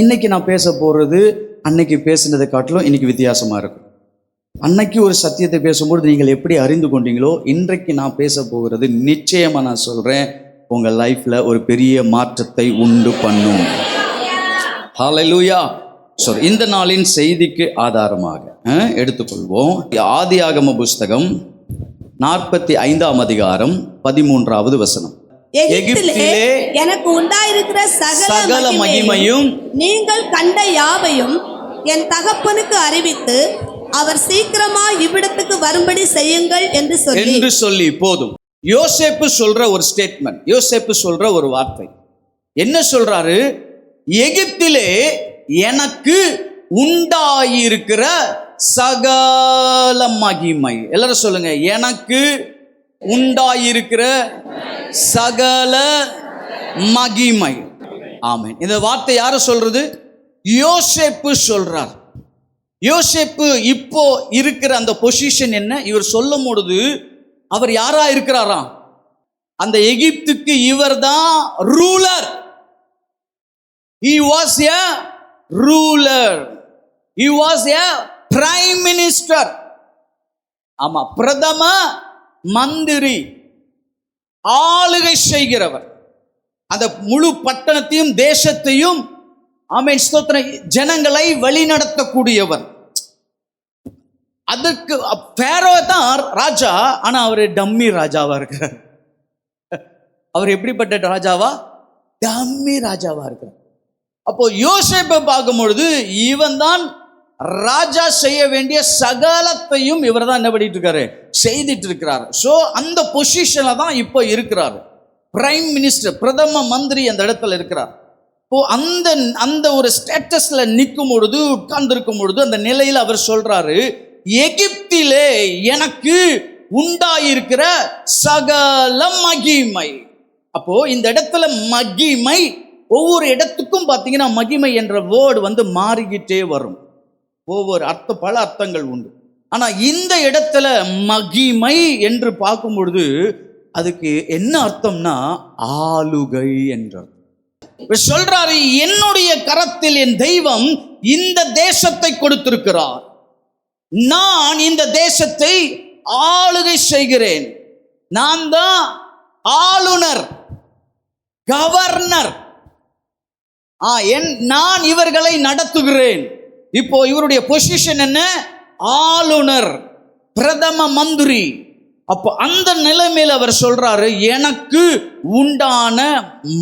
இன்னைக்கு நான் பேச போறது அன்னைக்கு பேசுனதை காட்டிலும் இன்னைக்கு வித்தியாசமா இருக்கும். அன்னைக்கு ஒரு சத்தியத்தை பேசும்போது நீங்கள் எப்படி அறிந்து கொண்டீங்களோ, இன்றைக்கு நான் பேச போகிறது நிச்சயமா நான் சொல்றேன், உங்க லைஃப்ல ஒரு பெரிய மாற்றத்தை உண்டு பண்ணும். ஹல்லேலூயா. ஸோ இந்த நாளின் செய்திக்கு ஆதாரமாக எடுத்துக்கொள்வோம் ஆதியாகம புஸ்தகம் 45ஆம் அதிகாரம் 13வது வசனம். எகிப்திலே எனக்கு உண்டாயிருக்கிற சகல மகிமையும் நீங்கள் கண்ட யாவையும் என் தகப்பனுக்கு அறிவித்து அவர் சீக்கிரமா இவ்விடத்துக்கு வரும்படி செய்யுங்கள் என்று சொல்லி போதும். யோசேப்பு சொல்ற ஒரு ஸ்டேட்மெண்ட், யோசேப்பு சொல்ற ஒரு வார்த்தை என்ன சொல்றாரு? எகிப்திலே எனக்கு உண்டாயிருக்கிற சகல மகிமை. எல்லாரும் சொல்லுங்க, எனக்கு உண்டாயிருக்கிற சகல மகிமை. ஆமென். இந்த வார்த்தை யார சொல்றது? யோசேப்பு சொல்றார். யோசேப்பு இப்போ இருக்கிற அந்த பொசிஷன் என்ன? இவர் சொல்லும் பொழுது அவர் யாரா இருக்கிறாராம்? அந்த எகிப்துக்கு இவர் தான் ruler. He was a ruler. He was a prime minister. ஆமா, பிரதம மந்திரி, ஆளுகை செய்கிறவர். அந்த முழு பட்டணத்தையும் தேசத்தையும் ஆமென் ஸ்தோத்திரம் ஜனங்களை வழிநடத்தக்கூடியவர். அதுக்கு பேரோ தான் ராஜா. ஆனா அவரு டம்மி ராஜாவா இருக்கிறார். அவர் எப்படிப்பட்ட ராஜாவா? டம்மி ராஜாவா இருக்கிறார். அப்போ யோசேப்பை பார்க்கும் பொழுது இவன் தான் ராஜா செய்ய வேண்டிய சகலத்தையும் இவர் தான் என்ன பண்ணிட்டு இருக்காரு? செய்துட்டு இருக்கிறார். ஸோ அந்த பொசிஷன்ல தான் இப்போ இருக்கிறார். பிரைம் மினிஸ்டர், பிரதம மந்திரி அந்த இடத்துல இருக்கிறார். இப்போ அந்த ஒரு ஸ்டேட்டஸ்ல நிற்கும் பொழுது, உட்கார்ந்துருக்கும் பொழுது, அந்த நிலையில் அவர் சொல்றாரு, எகிப்திலே எனக்கு உண்டாயிருக்கிற சகல மகிமை. அப்போ இந்த இடத்துல மகிமை, ஒவ்வொரு இடத்துக்கும் பார்த்தீங்கன்னா மகிமை என்ற வேர்டு மாறிக்கிட்டே வரும். ஒவ்வொரு பல அர்த்தங்கள் உண்டு. ஆனா இந்த இடத்துல மகிமை என்று பார்க்கும் பொழுது அதுக்கு என்ன அர்த்தம்னா ஆளுகை என்றார். சொல்றாரு, என்னுடைய கரத்தில் என் தெய்வம் இந்த தேசத்தை கொடுத்திருக்கிறார். நான் இந்த தேசத்தை ஆளுகை செய்கிறேன். நான் தான் ஆளுநர், கவர்னர். நான் இவர்களை நடத்துகிறேன். இப்போ இவருடைய பொசிஷன் என்ன? ஆளுநர், பிரதம மந்திரி. அப்போ அந்த நிலைமையில் அவர் சொல்றாரு, எனக்கு உண்டான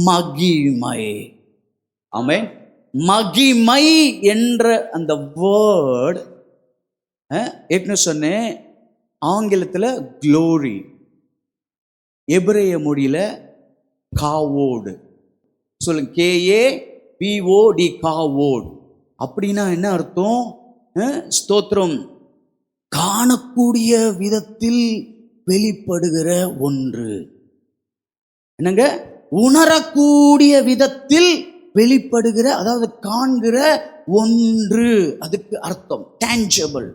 மகிமை. ஆமென். மகிமை என்ற அந்த வேர்ட் என்ன சொன்னேன்? ஆங்கிலத்தில் க்ளோரி, எபிரேய மொழியில காவோடு. சொல்லுங்க, KAPOD, காவோடு. அப்படின்னா என்ன அர்த்தம்? ஸ்தோத்திரம், காணக்கூடிய விதத்தில் வெளிப்படுகிற ஒன்று. என்னங்க? உணரக்கூடிய விதத்தில் வெளிப்படுகிற, அதாவது காண்கிற ஒன்று, அதுக்கு அர்த்தம் டேஞ்சபிள்,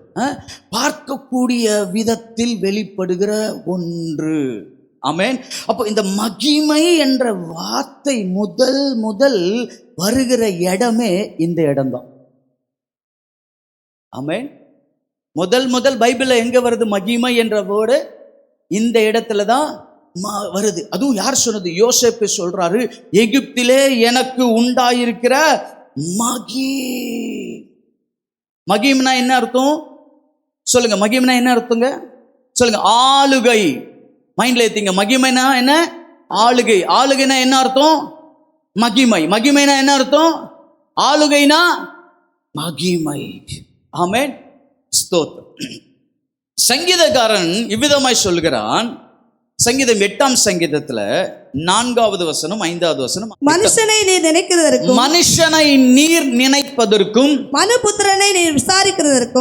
பார்க்கக்கூடிய விதத்தில் வெளிப்படுகிற ஒன்று. ஆமென். அப்போ இந்த மகிமை என்ற வார்த்தை முதல் வருகிற இடமே இந்த இடம்தான். ஆமென். முதல் பைபிள்ல எங்க வருது மகிமை என்ற வேர்டு? இந்த இடத்துல தான் வருது. அதுவும் யார் சொன்னது? யோசேப்பு சொல்றாரு, எகிப்திலே எனக்கு உண்டாயிருக்கிற மகிம்னா என்ன அர்த்தம் சொல்லுங்க? மகிம்னா என்ன அர்த்தங்க சொல்லுங்க? ஆளுகை. மைண்ட்ல ஏத்திங்க. மகிமைனா என்ன? ஆளுகை. ஆளுகைனா என்ன அர்த்தம்? மகிமை. மகிமைனா என்ன அர்த்தம்? ஆளுகைனா மகிமை. ஆமென். ஸ்தோத்திரம். சங்கீதக்காரன் இவ்விதமாய் சொல்கிறான். சங்கீதம் 8ஆம் சங்கீதத்துல 4வது வசனம் 5வது வசனம், மனுஷனை நீர் நினைக்கிறதற்கும், மனுஷனை நீர் நினைப்பதற்கும், மனுபுத்திரனை நீர்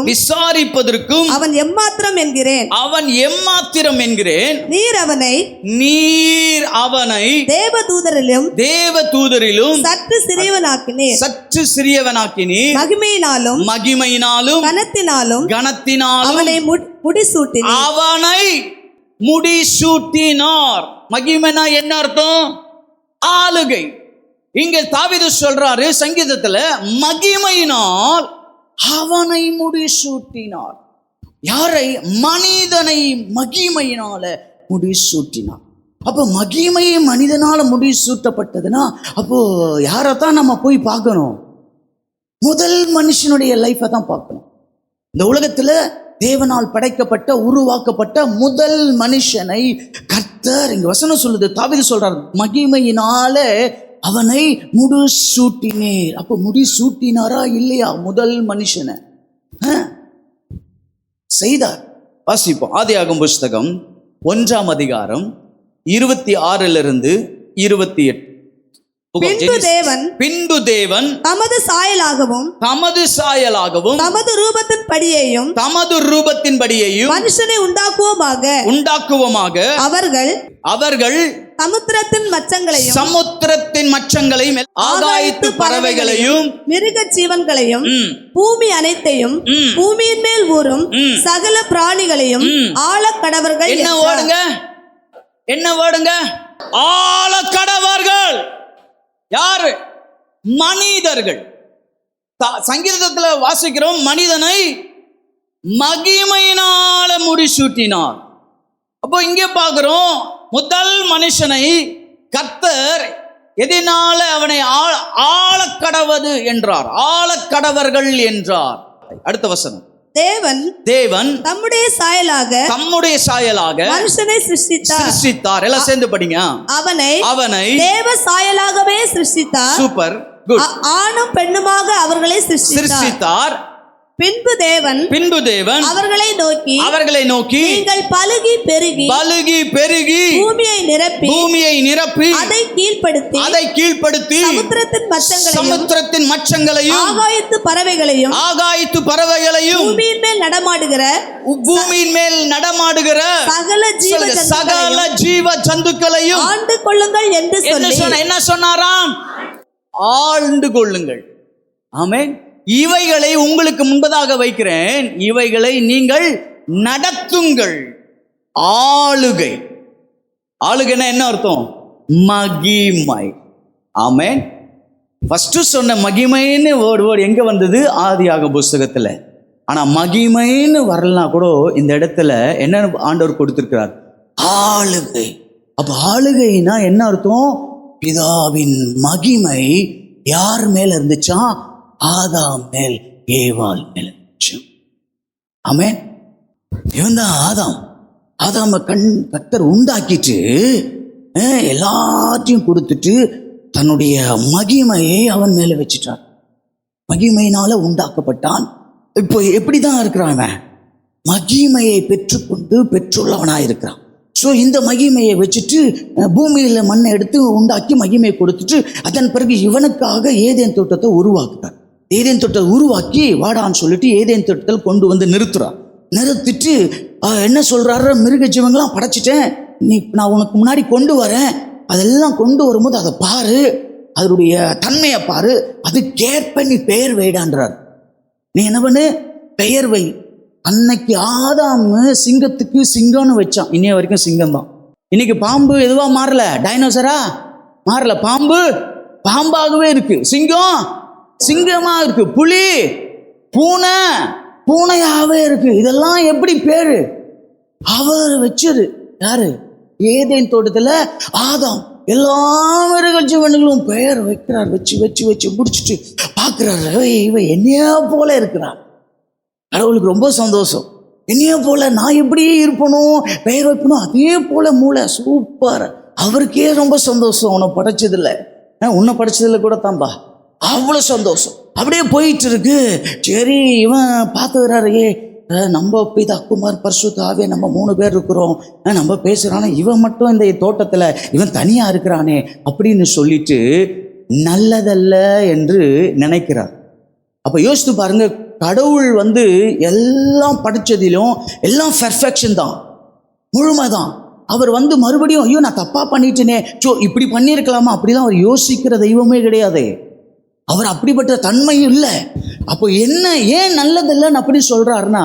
விசாரிப்பதற்கும் அவன் எம்மாத்திரம் என்கிறேன். அவன் எம்மாத்திரம் என்கிறேன். நீர் அவனை தேவதூதரிலும் சற்று சிறியவனாக்கினீர். மகிமையினாலும் கனத்தினாலும் அவனை முடிசூட்டினார். மகிமைனா என்ன அர்த்தம்? ஆளுகை. இங்க தாவீது சொல்றாரு சங்கீதத்துல, மகிமையினால் அவனை முடிசூட்டினார். யாரை? மனிதனை மகிமையினால முடிசூட்டினார். அப்போ மகிமையை மனிதனால முடிசூட்டப்பட்டதுன்னா அப்போ யாரைத்தான் நம்ம போய் பார்க்கணும்? முதல் மனுஷனுடைய லைஃபை தான் பார்க்கணும். இந்த உலகத்துல தேவனால் படைக்கப்பட்ட உருவாக்கப்பட்ட முதல் மனுஷனை கர்த்தர், இங்க வசனம் சொல்லுது, தாவீது சொல்றார், மகிமையினால அவனை முடிசூட்டினீர். அப்போ முடிசூட்டினாரா இல்லையா? முதல் மனுஷனை செய்தார். வாசிப்போம். ஆதியாகமம் புஸ்தகம் 1ஆம் அதிகாரம் 26 28. பின்பு தேவன் தமது சாயலாகவும் தமது ரூபத்தின்படியையும் மனுஷனை உண்டாக்குவோமாக அவர்கள் சமுத்திரத்தின் மச்சங்களையும் ஆகாயத்து பறவைகளையும் மிருக ஜீவன்களையும் பூமி அனைத்தையும் பூமியின் மேல் ஊறும் சகல பிராணிகளையும் ஆளக்கடவர்கள். என்ன வேடுங்க? ஆளக்கடவர்கள். யாரு? மனிதர்கள். சங்கீதத்துல வாசிக்கிறோம், மனிதனை மகிமையினால முடிசூட்டினார். அப்போ இங்கே பார்க்கிறோம், முதல் மனுஷனை கர்த்தர் எதனால அவனை ஆளக்கடவது என்றார், ஆளக்கடவர்கள் என்றார். அடுத்த வசனம், தேவன் தம்முடைய சாயலாக மனுஷனை சிருஷ்டித்தார். எல்லாம் சேர்ந்து படிங்க. அவனை தேவ சாயலாகவே சிருஷ்டித்தார். Super, good. ஆணும் பெண்ணுமாக அவர்களை சிருஷ்டித்தார். பின்பு தேவன் அவர்களை நோக்கி நீங்கள் பலுகி பெருகி பூமியை நிரப்பி அதை கீழ்ப்படுத்தி சமுத்திரத்தின் மச்சங்களையும் ஆகாயத்து பறவைகளையும் பூமியின் மேல் நடமாடுகிற சகல ஜீவ ஜந்துக்களையும் ஆண்டு கொள்ளுங்கள் என்று சொல்லி என்ன சொன்னாராம்? ஆண்டு கொள்ளுங்கள். ஆமென். இவைகளை உங்களுக்கு முன்பதாக வைக்கிறேன், இவைகளை நீங்கள் நடத்துங்கள். ஆளுகைன்னா என்ன அர்த்தம்? மகிமை. ஆமென். ஃபர்ஸ்ட் சொன்ன மகிமைன்னு வேர்டு எங்க வந்தது? ஆதியாகம புஸ்தகத்துல. ஆனா மகிமைன்னு வரலாம் கூட இந்த இடத்துல என்ன ஆண்டவர் கொடுத்திருக்கிறார்? ஆளுகை. அப்ப ஆளுகைனா என்ன அர்த்தம்? பிதாவின் மகிமை யார் மேல இருந்துச்சா? ஆதாம் மேல், ஏவாள் மேல். ஆமென். இவன் தான் ஆதாம கர்த்தர் உண்டாக்கிட்டு எல்லாத்தையும் கொடுத்துட்டு தன்னுடைய மகிமையை அவன் மேல வச்சுட்டார். மகிமையினால உண்டாக்கப்பட்டான். இப்போ எப்படிதான் இருக்கிறான் அவன்? மகிமையை பெற்றுள்ளவனாயிருக்கிறான். ஸோ இந்த மகிமையை வச்சுட்டு பூமியில் மண்ணை எடுத்து உண்டாக்கி மகிமையை கொடுத்துட்டு அதன் பிறகு இவனுக்காக ஏதேன் தோட்டத்தை உருவாக்குறார். ஏதேன் தோட்டத்தை உருவாக்கி வாடான்னு சொல்லிட்டு ஏதேன் தோட்டத்தில் கொண்டு வந்து நிறுத்திட்டு என்ன சொல்றாரு? மிருக ஜீவங்களாம் படைச்சிட்டேன், நான் உனக்கு முன்னாடி கொண்டு வரேன், அதெல்லாம் கொண்டு வரும்போது அதை பாரு, அதனுடைய தன்மையை பாரு, அதுக்கேற்ப நீ பெயர் வைடான்றார். நீ என்ன பண்ணு, பெயர் வை. அன்னைக்கு ஆதாமு சிங்கத்துக்கு சிங்கம்னு வச்சான், இன்னைய வரைக்கும் சிங்கம் தான். இன்னைக்கு பாம்பு எதுவா மாறல, டைனோசரா மாறல, பாம்பு பாம்பாகவே இருக்கு, சிங்கம் சிங்கமா இருக்கு, புலி பூனை பூனையாவே இருக்கு. இதெல்லாம் எப்படி பேரு? அவர் வச்சது. யாரு? ஏதேன் தோட்டத்துல ஆதாம். எல்லா மிருக ஜீவன்களும் பெயர் வைக்கிறார். வச்சு வச்சு வச்சு முடிச்சுட்டு பார்க்கிறாரு, இவன் என்னைய போல இருக்கிறான். கடவுளுக்கு ரொம்ப சந்தோஷம். என்னைய போல நான் எப்படியே இருப்பணும், பெயர் வைக்கணும், அதே போல மூளை சூப்பர். அவருக்கே ரொம்ப சந்தோஷம். உன்னை படைச்சதில்லை, உன்னை படைச்சதில்லை கூட தான்பா, அவ்வளோ சந்தோஷம். அப்படியே போயிட்டு இருக்கு. சரி, இவன் பார்த்துக்கிறாரு, நம்ம பிதா குமார் பரிசுத்த ஆவியா நம்ம 3 பேர் இருக்கிறோம், நம்ம பேசுகிறானே, இவன் மட்டும் இந்த தோட்டத்தில் இவன் தனியாக இருக்கிறானே அப்படின்னு சொல்லிட்டு நல்லதல்ல என்று நினைக்கிறார். அப்போ யோசித்து பாருங்க, கடவுள் எல்லாம் படித்ததிலும் எல்லாம் பெர்ஃபெக்ஷன் தான், முழுமை தான். அவர் மறுபடியும் ஐயோ நான் தப்பாக பண்ணிட்டேனே, இப்படி பண்ணியிருக்கலாமா, அப்படிலாம் அவர் யோசிக்கிற தெய்வமே கிடையாது. அவர் அப்படிப்பட்ட தன்மையும் இல்லை. அப்போ என்ன, ஏன் நல்லதில்லைன்னு அப்படி சொல்றாருன்னா,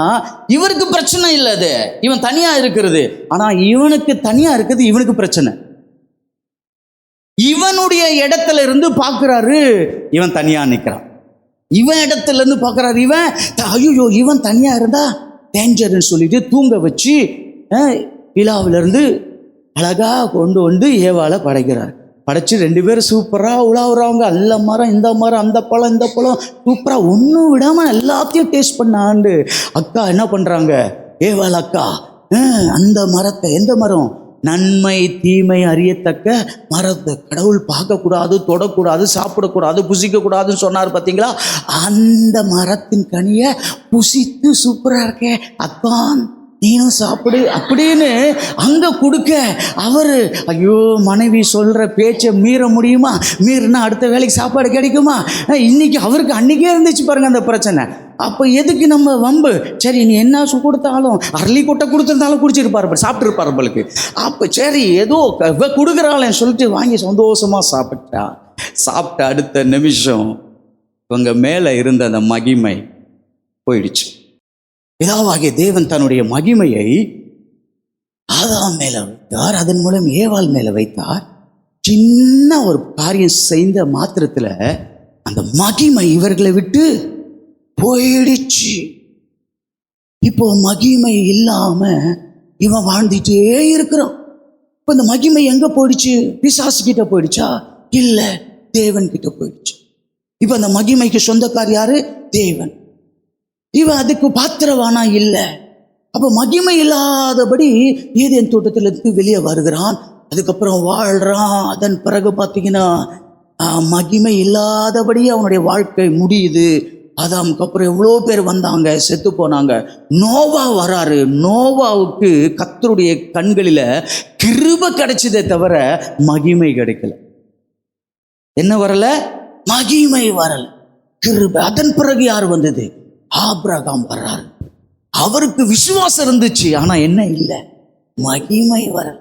இவருக்கு பிரச்சனை இல்லை, அது இவன் தனியா இருக்கிறது. ஆனா இவனுக்கு தனியா இருக்கிறது இவனுக்கு பிரச்சனை. இவனுடைய இடத்துல இருந்து பார்க்கிறாரு, இவன் தனியா நிற்கிறான். இவன் இடத்துல இருந்து பார்க்கிறாரு, இவன் ஐயோ இவன் தனியா இருந்தா டேஞ்சர்னு சொல்லிட்டு தூங்க வச்சு விழாவிலிருந்து அழகா கொண்டு ஏவாளை படைக்கிறார். படைச்சு 2 பேரும் சூப்பராக உலாவுறாங்க. அல்ல மரம், இந்த மரம், அந்த பழம், இந்த பழம், சூப்பராக ஒன்றும் விடாமல் எல்லாத்தையும் டேஸ்ட் பண்ண ஆண்டு அக்கா என்ன பண்ணுறாங்க, ஏவாள் அக்கா அந்த மரத்தை, எந்த மரம், நன்மை தீமை அறியத்தக்க மரத்தை கடவுள் பார்க்கக்கூடாது, தொடக்கூடாது, சாப்பிடக்கூடாது, புசிக்கக்கூடாதுன்னு சொன்னார் பார்த்தீங்களா, அந்த மரத்தின் கனியை புசித்து சூப்பராக இருக்கே அக்கான் நீனும் சாப்பிடு அப்படின்னு அங்கே கொடுக்க, அவர் ஐயோ மனைவி சொல்கிற பேச்சை மீற முடியுமா, மீறினா அடுத்த வேலைக்கு சாப்பாடு கிடைக்குமா, இன்னைக்கு அவருக்கு அன்றைக்கே இருந்துச்சு பாருங்க அந்த பிரச்சனை. அப்போ எதுக்கு நம்ம வம்பு, சரி நீ என்ன கொடுத்தாலும், அரளி கொட்டை கொடுத்துருந்தாலும் குடிச்சிருப்பாரு, சாப்பிட்டுருப்பாரு உங்களுக்கு. அப்போ சரி ஏதோ கொடுக்குறாளேன்னு சொல்லிட்டு வாங்கி சந்தோஷமாக சாப்பிட்ட அடுத்த நிமிஷம் உங்க மேலே இருந்த அந்த மகிமை போயிடுச்சு. பிதாவாகிய தேவன் தன்னுடைய மகிமையை ஆதாம் மேல வைத்தார், அதன் மூலம் ஏவாள் மேல வைத்தார். சின்ன ஒரு காரியம் செய்த மாத்திரத்துல அந்த மகிமை இவர்களை விட்டு போயிடுச்சு. இப்போ மகிமை இல்லாம இவன் வாழ்ந்துட்டே இருக்கிறான். இப்போ இந்த மகிமை எங்க போயிடுச்சு? பிசாசு கிட்ட போயிடுச்சா? இல்ல, தேவன் கிட்ட போயிடுச்சு. இப்போ அந்த மகிமைக்கு சொந்தக்கார் யாரு? தேவன். இவன் அதுக்கு பாத்திரவானா இல்லை. அப்போ மகிமை இல்லாதபடி ஏதேன் தோட்டத்திலிருந்து வெளியே வருகிறான். அதுக்கப்புறம் வாழ்றான். அதன் பிறகு பார்த்தீங்கன்னா மகிமை இல்லாதபடி அவனுடைய வாழ்க்கை முடியுது. ஆதாமுக்கு அப்புறம் எவ்வளோ பேர் வந்தாங்க, செத்து போனாங்க. நோவா வராரு. நோவாவுக்கு கர்த்தருடைய கண்களில் கிருபை கிடைச்சதே தவிர மகிமை கிடைக்கல. என்ன வரல? மகிமை வரல, கிருபை. அதன் பிறகு யார் வந்தது? ஆபிரகாம் வர்றாரு. அவருக்கு விசுவாசம் இருந்துச்சு, ஆனா என்ன இல்லை, மகிமை வரல.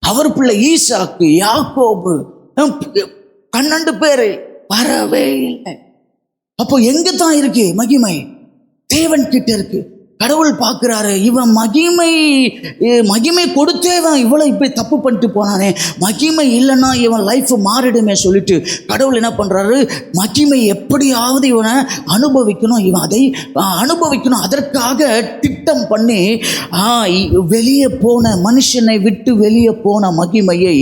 அவர் பிள்ளை ஈசாக்கு, யாக்கோபு, 12 பேர் வரவே இல்லை. அப்போ எங்க தான் இருக்கு மகிமை? தேவன் கிட்ட இருக்கு. கடவுள் பார்க்கிறாரு, இவன் மகிமை கொடுத்தேவன் இவ்வளவு இப்படி தப்பு பண்ணிட்டு போனானே, மகிமை இல்லைன்னா இவன் லைஃப் மாறிடுமே சொல்லிட்டு கடவுள் என்ன பண்றாரு, மகிமை எப்படியாவது இவனை அனுபவிக்கணும், இவன் அதை அனுபவிக்கணும், அதற்காக திட்டம் பண்ணி வெளியே போன மனுஷனை விட்டு வெளியே போன மகிமையை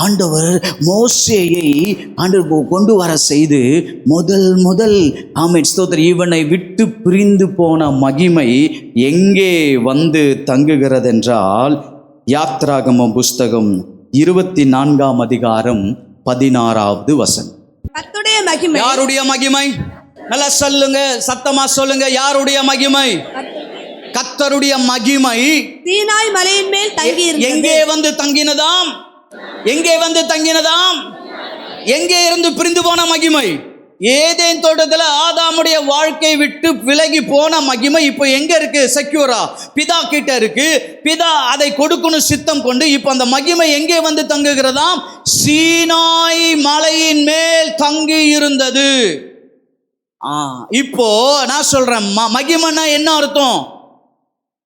ஆண்டவர் மோசேயை ஆண்டவர் கொண்டு வர செய்து முதல் ஆமென் ஸ்தோத்திரம், இவனை விட்டு பிரிந்து போன மகிமை எங்கே வந்து தங்குகிறது என்றால், யாத்ராகமம் புஸ்தகம் 24ஆம் அதிகாரம் 16வது வசனம். கர்த்தருடைய மகிமை. யாருடைய மகிமை? நல்லா சொல்லுங்க, சத்தமா சொல்லுங்க. யாருடைய மகிமை? கர்த்தருடைய மகிமை சீனாய் மலையின் மேல் தங்கி இருந்தது. எங்கே வந்து தங்கினதாம்? எங்கே வந்து தங்கினதாம்? எங்கே இருந்து பிரிந்து போன மகிமை? ஏதேன் தோட்டத்துல ஆதாமுடைய வாழ்க்கை விட்டு விலகி போன மகிமை இப்போ எங்க இருக்கு? செக்யூரா பிதா கிட்ட இருக்கு. பிதா அதை கொடுக்கணும் சித்தம் கொண்டு. இப்போ அந்த மகிமை எங்கே வந்து தங்குகிறதாம்? சீனாய் மலையின் மேல் தங்கி இருந்தது. இப்போ நான் சொல்றேன், மகிமைன்னா என்ன அர்த்தம்?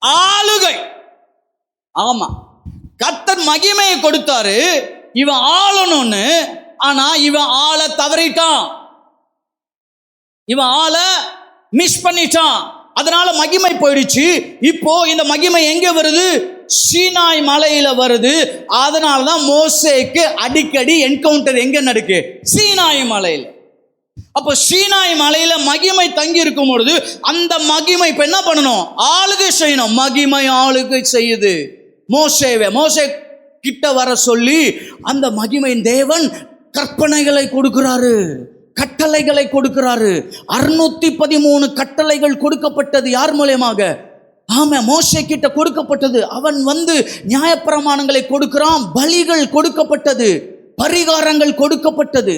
ஆளுகை. ஆமா, கர்த்தர் மகிமையை கொடுத்தாரு, இவன் ஆளணும்னு. ஆனா இவன் ஆள தவறிட்டான், இவன் ஆள மிஸ் பண்ணிட்டான். அதனால மகிமை போயிடுச்சு. இப்போ இந்த மகிமை எங்க வருது? சீனாய் மலையில வருது. அதனாலதான் மோசேக்கு அடிக்கடி என்கவுண்டர் எங்க நடக்கு? சீனாய் மலையில. அப்போ சீனாய் மலையில மகிமை தங்கி இருக்கும் பொழுது அந்த மகிமை இப்ப என்ன பண்ணணும்? ஆளுகை செய்யணும். மகிமை ஆளுகை செய்யுது. மோசே கிட்ட வர சொல்லி அந்த மகிமையின் தேவன் கற்பனைகளை கொடுக்கிறாரு, கட்டளைகளை கொடுக்கிறாரு. 613 கட்டளைகள் கொடுக்கப்பட்டது. யார் மூலமாக? ஆமா, மோசே கிட்ட கொடுக்கப்பட்டது. அவன் வந்து நியாயப்பிரமாணங்களை கொடுக்கிறான், பலிகள் கொடுக்கப்பட்டது, பரிகாரங்கள் கொடுக்கப்பட்டது.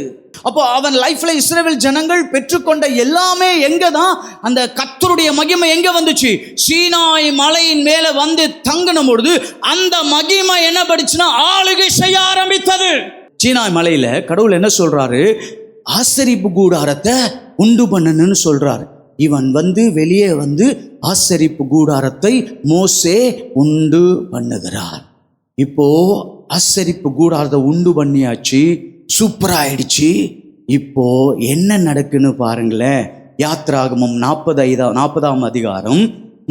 அப்போ அவன் லைஃப்ல இஸ்ரவேல் ஜனங்கள் பெற்றுக்கொண்ட எல்லாமே எங்க தான்? அந்த கர்த்தருடைய மகிமை எங்க வந்துச்சு? சீனாய் மலையின் மேல வந்து தங்கின பொழுது அந்த மகிமை என்ன படிச்சுன்னா ஆளுகை செய்ய ஆரம்பித்தது. சீனாய் மலையில கடவுள் என்ன சொல்றாரு? ஆசரிப்பு கூடாரத்தை உண்டு பண்ணணும்னு சொல்றாரு. இவன் வந்து வெளியே வந்து ஆசரிப்பு கூடாரத்தை மோசே உண்டு பண்ணுகிறார். இப்போ ஆசரிப்பு கூடாரத்தை உண்டு பண்ணியாச்சு, சூப்பரா ஆயிடுச்சு. இப்போ என்ன நடக்குன்னு பாருங்களேன். யாத்ராகமம் 40ஆம் அதிகாரம்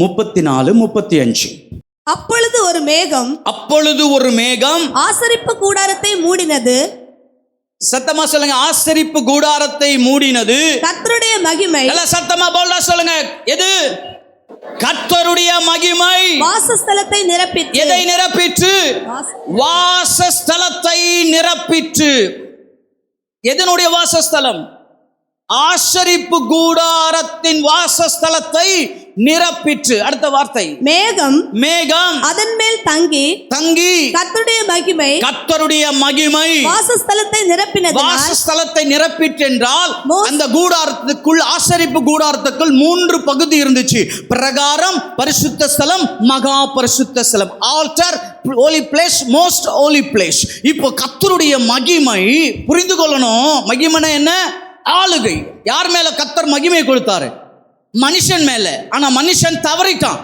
34, 35. அப்பொழுது ஒரு மேகம் ஆசரிப்பு கூடாரத்தை மூடினது. சத்தமா சொல்லுங்க, ஆசரிப்பு கூடாரத்தை மூடினது. கர்த்தருடைய மகிமை. நல்லா சத்தமா போல்டா சொல்லுங்க. எது? கர்த்தருடைய மகிமை வாசஸ்தலத்தை நிரப்பிற்று. எதை நிரப்பிற்று? வாசஸ்தலத்தை நிரப்பிற்று. எதனுடைய வாசஸ்தலம்? ஆசரிப்பு கூடாரத்தின் வாசஸ்தலத்தை நிரப்பிற்று. அடுத்த வார்த்தை மேகம் அதன் மேல் தங்கி கர்த்தருடைய மகிமை வாசஸ்தலத்தை நிரப்பிற்று என்றால் அந்த கூடாரத்துக்குள், ஆசரிப்பு கூடாரத்துக்குள் 3 பகுதி இருந்துச்சு. பிரகாரம், பரிசுத்த ஸ்தலம், மகா பரிசுத்த ஸ்தலம். Alter, Holi place, most Holi place. இப்போ கர்த்தருடைய மகிமை புரிந்து கொள்ளணும். மகிமைனா என்ன? ஆளுகை. யார் மேல கர்த்தர் மகிமை கொடுத்தாரு? மனுஷன் மேல. ஆனா மனுஷன் தவறிட்டான்.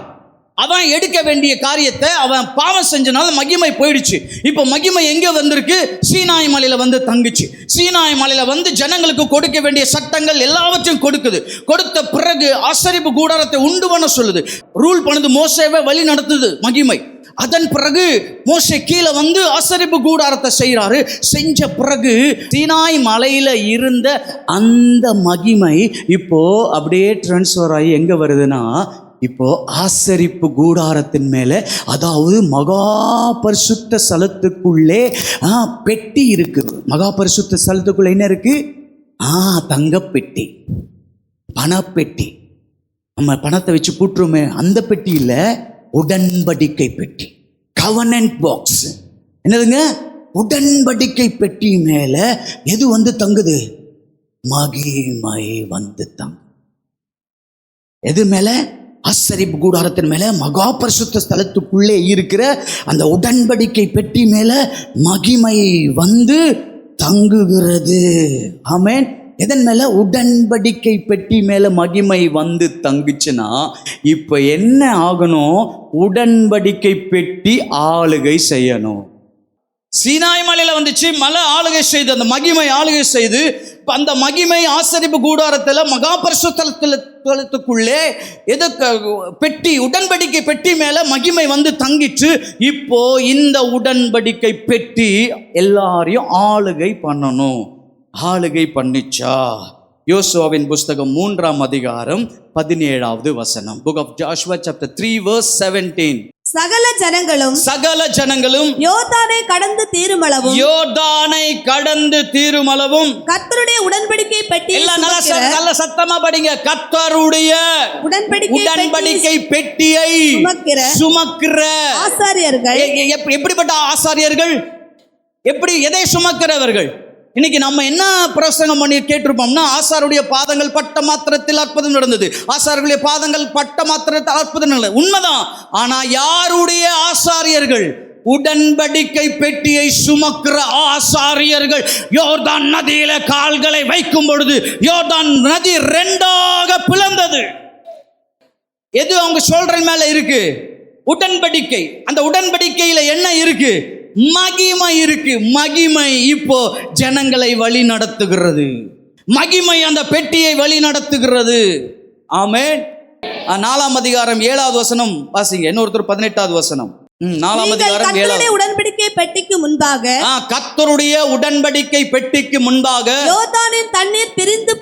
அவன் எடுக்க வேண்டிய காரியத்தை அவன் பாவம் செஞ்சனால மகிமை போயிடுச்சு. இப்போ மகிமை எங்க வந்திருக்கு? சீனாய் மலையில வந்து தங்குச்சு. சீனாய் மலையில வந்து ஜனங்களுக்கு கொடுக்க வேண்டிய சட்டங்கள் எல்லாவற்றையும் கொடுத்த பிறகு ஆசரிப்பு கூடாரத்தை உண்டு பண்ண சொல்லுது, ரூல் பண்ணுது, மோசேவை வழி நடத்துது மகிமை. அதன் பிறகு மோசே கீழே வந்து ஆசரிப்பு கூடாரத்தை செய்கிறாரு. செஞ்ச பிறகு சீனாய் மலையில இருந்த அந்த மகிமை இப்போ அப்படியே டிரான்ஸ்ஃபர் ஆகி எங்க வருதுன்னா, இப்போ ஆசரிப்பு கூடாரத்தின் மேல, அதாவது மகா பரிசுத்த ஸ்தலத்துக்குள்ளே பெட்டி இருக்கு. மகா பரிசுத்த ஸ்தலத்துக்குள்ள என்ன இருக்கு? தங்கப்பெட்டி, பணப்பெட்டி. நம்ம பணத்தை வச்சு பூட்டுறோமே அந்த பெட்டி இல்ல, உடன்படிக்கை பெட்டி, கவர்னன்ட் பாக்ஸ். என்னதுங்க? உடன்படிக்கை பெட்டி மேல எது வந்து தங்குது? மகிமை வந்து தங்கு. எது மேல? ஆசரிப்பு கூடாரத்தின் மேல, மகா பரிசுத்த ஸ்தலத்துக்குள்ளே இருக்கிற அந்த உடன்படிக்கை பெட்டி மேல மகிமை வந்து தங்குகிறது. ஆமென். எதன் மேல? உடன்படிக்கை பெட்டி மேல மகிமை வந்து தங்குச்சுன்னா இப்ப என்ன ஆகணும்? உடன்படிக்கை பெட்டி ஆளுகை செய்யணும். சீனாய் மலையில வந்துச்சு, மலை ஆளுகை செய்து, அந்த மகிமை ஆளுகை செய்து, அந்த மகிமை ஆசரிப்பு கூடாரத்துல மகா பரிசுத்தலத்துக்குள்ளே எது பெட்டி, உடன்படிக்கை பெட்டி மேல மகிமை வந்து தங்கிச்சு. இப்போ இந்த உடன்படிக்கை பெட்டி எல்லாரையும் ஆளுகை பண்ணணும். ஆளுகை பண்ணிச்சா? யோசுவாவின் புஸ்தகம் 3ஆம் அதிகாரம் 17வது வசனம். Book of Joshua chapter 3 verse 17. சகல ஜனங்களும் யோர்தானை கடந்து தீருமளவும் கர்த்தருடைய உடன்படிக்கை பெட்டி. நல்ல சத்தமா படிங்க. கர்த்தருடைய உடன்படிக்கை பெட்டியை சுமக்கிற ஆசாரியர்கள். எப்படிப்பட்ட ஆசாரியர்கள்? எதை சுமக்கிறவர்கள்? இன்னைக்கு நம்ம என்ன பிரசங்கம் பண்ணி கேட்டிருப்போம்னா, ஆசாருடைய பாதங்கள் பட்ட மாத்திரத்தில் அற்புதம் நடந்தது, ஆசாருடைய பாதங்கள் பட்ட மாத்திரத்தில் அற்புதம் நடந்தது. உண்மைதான். ஆனா யாருடைய ஆசாரியர்கள்? உடன்படிக்கை பெட்டியை சுமக்கிற ஆசாரியர்கள் யோர்தான் நதியில கால்களை வைக்கும் பொழுது யோர்தான் நதி 2ஆக பிளந்தது. எது அவங்க ஷோல்டர் மேல இருக்கு? உடன்படிக்கை. அந்த உடன்படிக்கையில என்ன இருக்கு? மகிமை இருக்கு. மகிமை இப்போ ஜனங்களை வழி நடத்துகிறது. மகிமை அந்த பெட்டியை வழி நடத்துகிறது. ஆமென். 4ஆம் அதிகாரம் 7வது வசனம் வாசிங்க. இன்னொருத்தர் 18வது வசனம். 4ஆம் அதிகாரம் 7. உடன்படிக்கை பெட்டிக்கு முன்பாக, கர்த்தருடைய உடன்படிக்கை பெட்டிக்கு முன்பாக யோர்தானின் தண்ணீர் பிரிந்து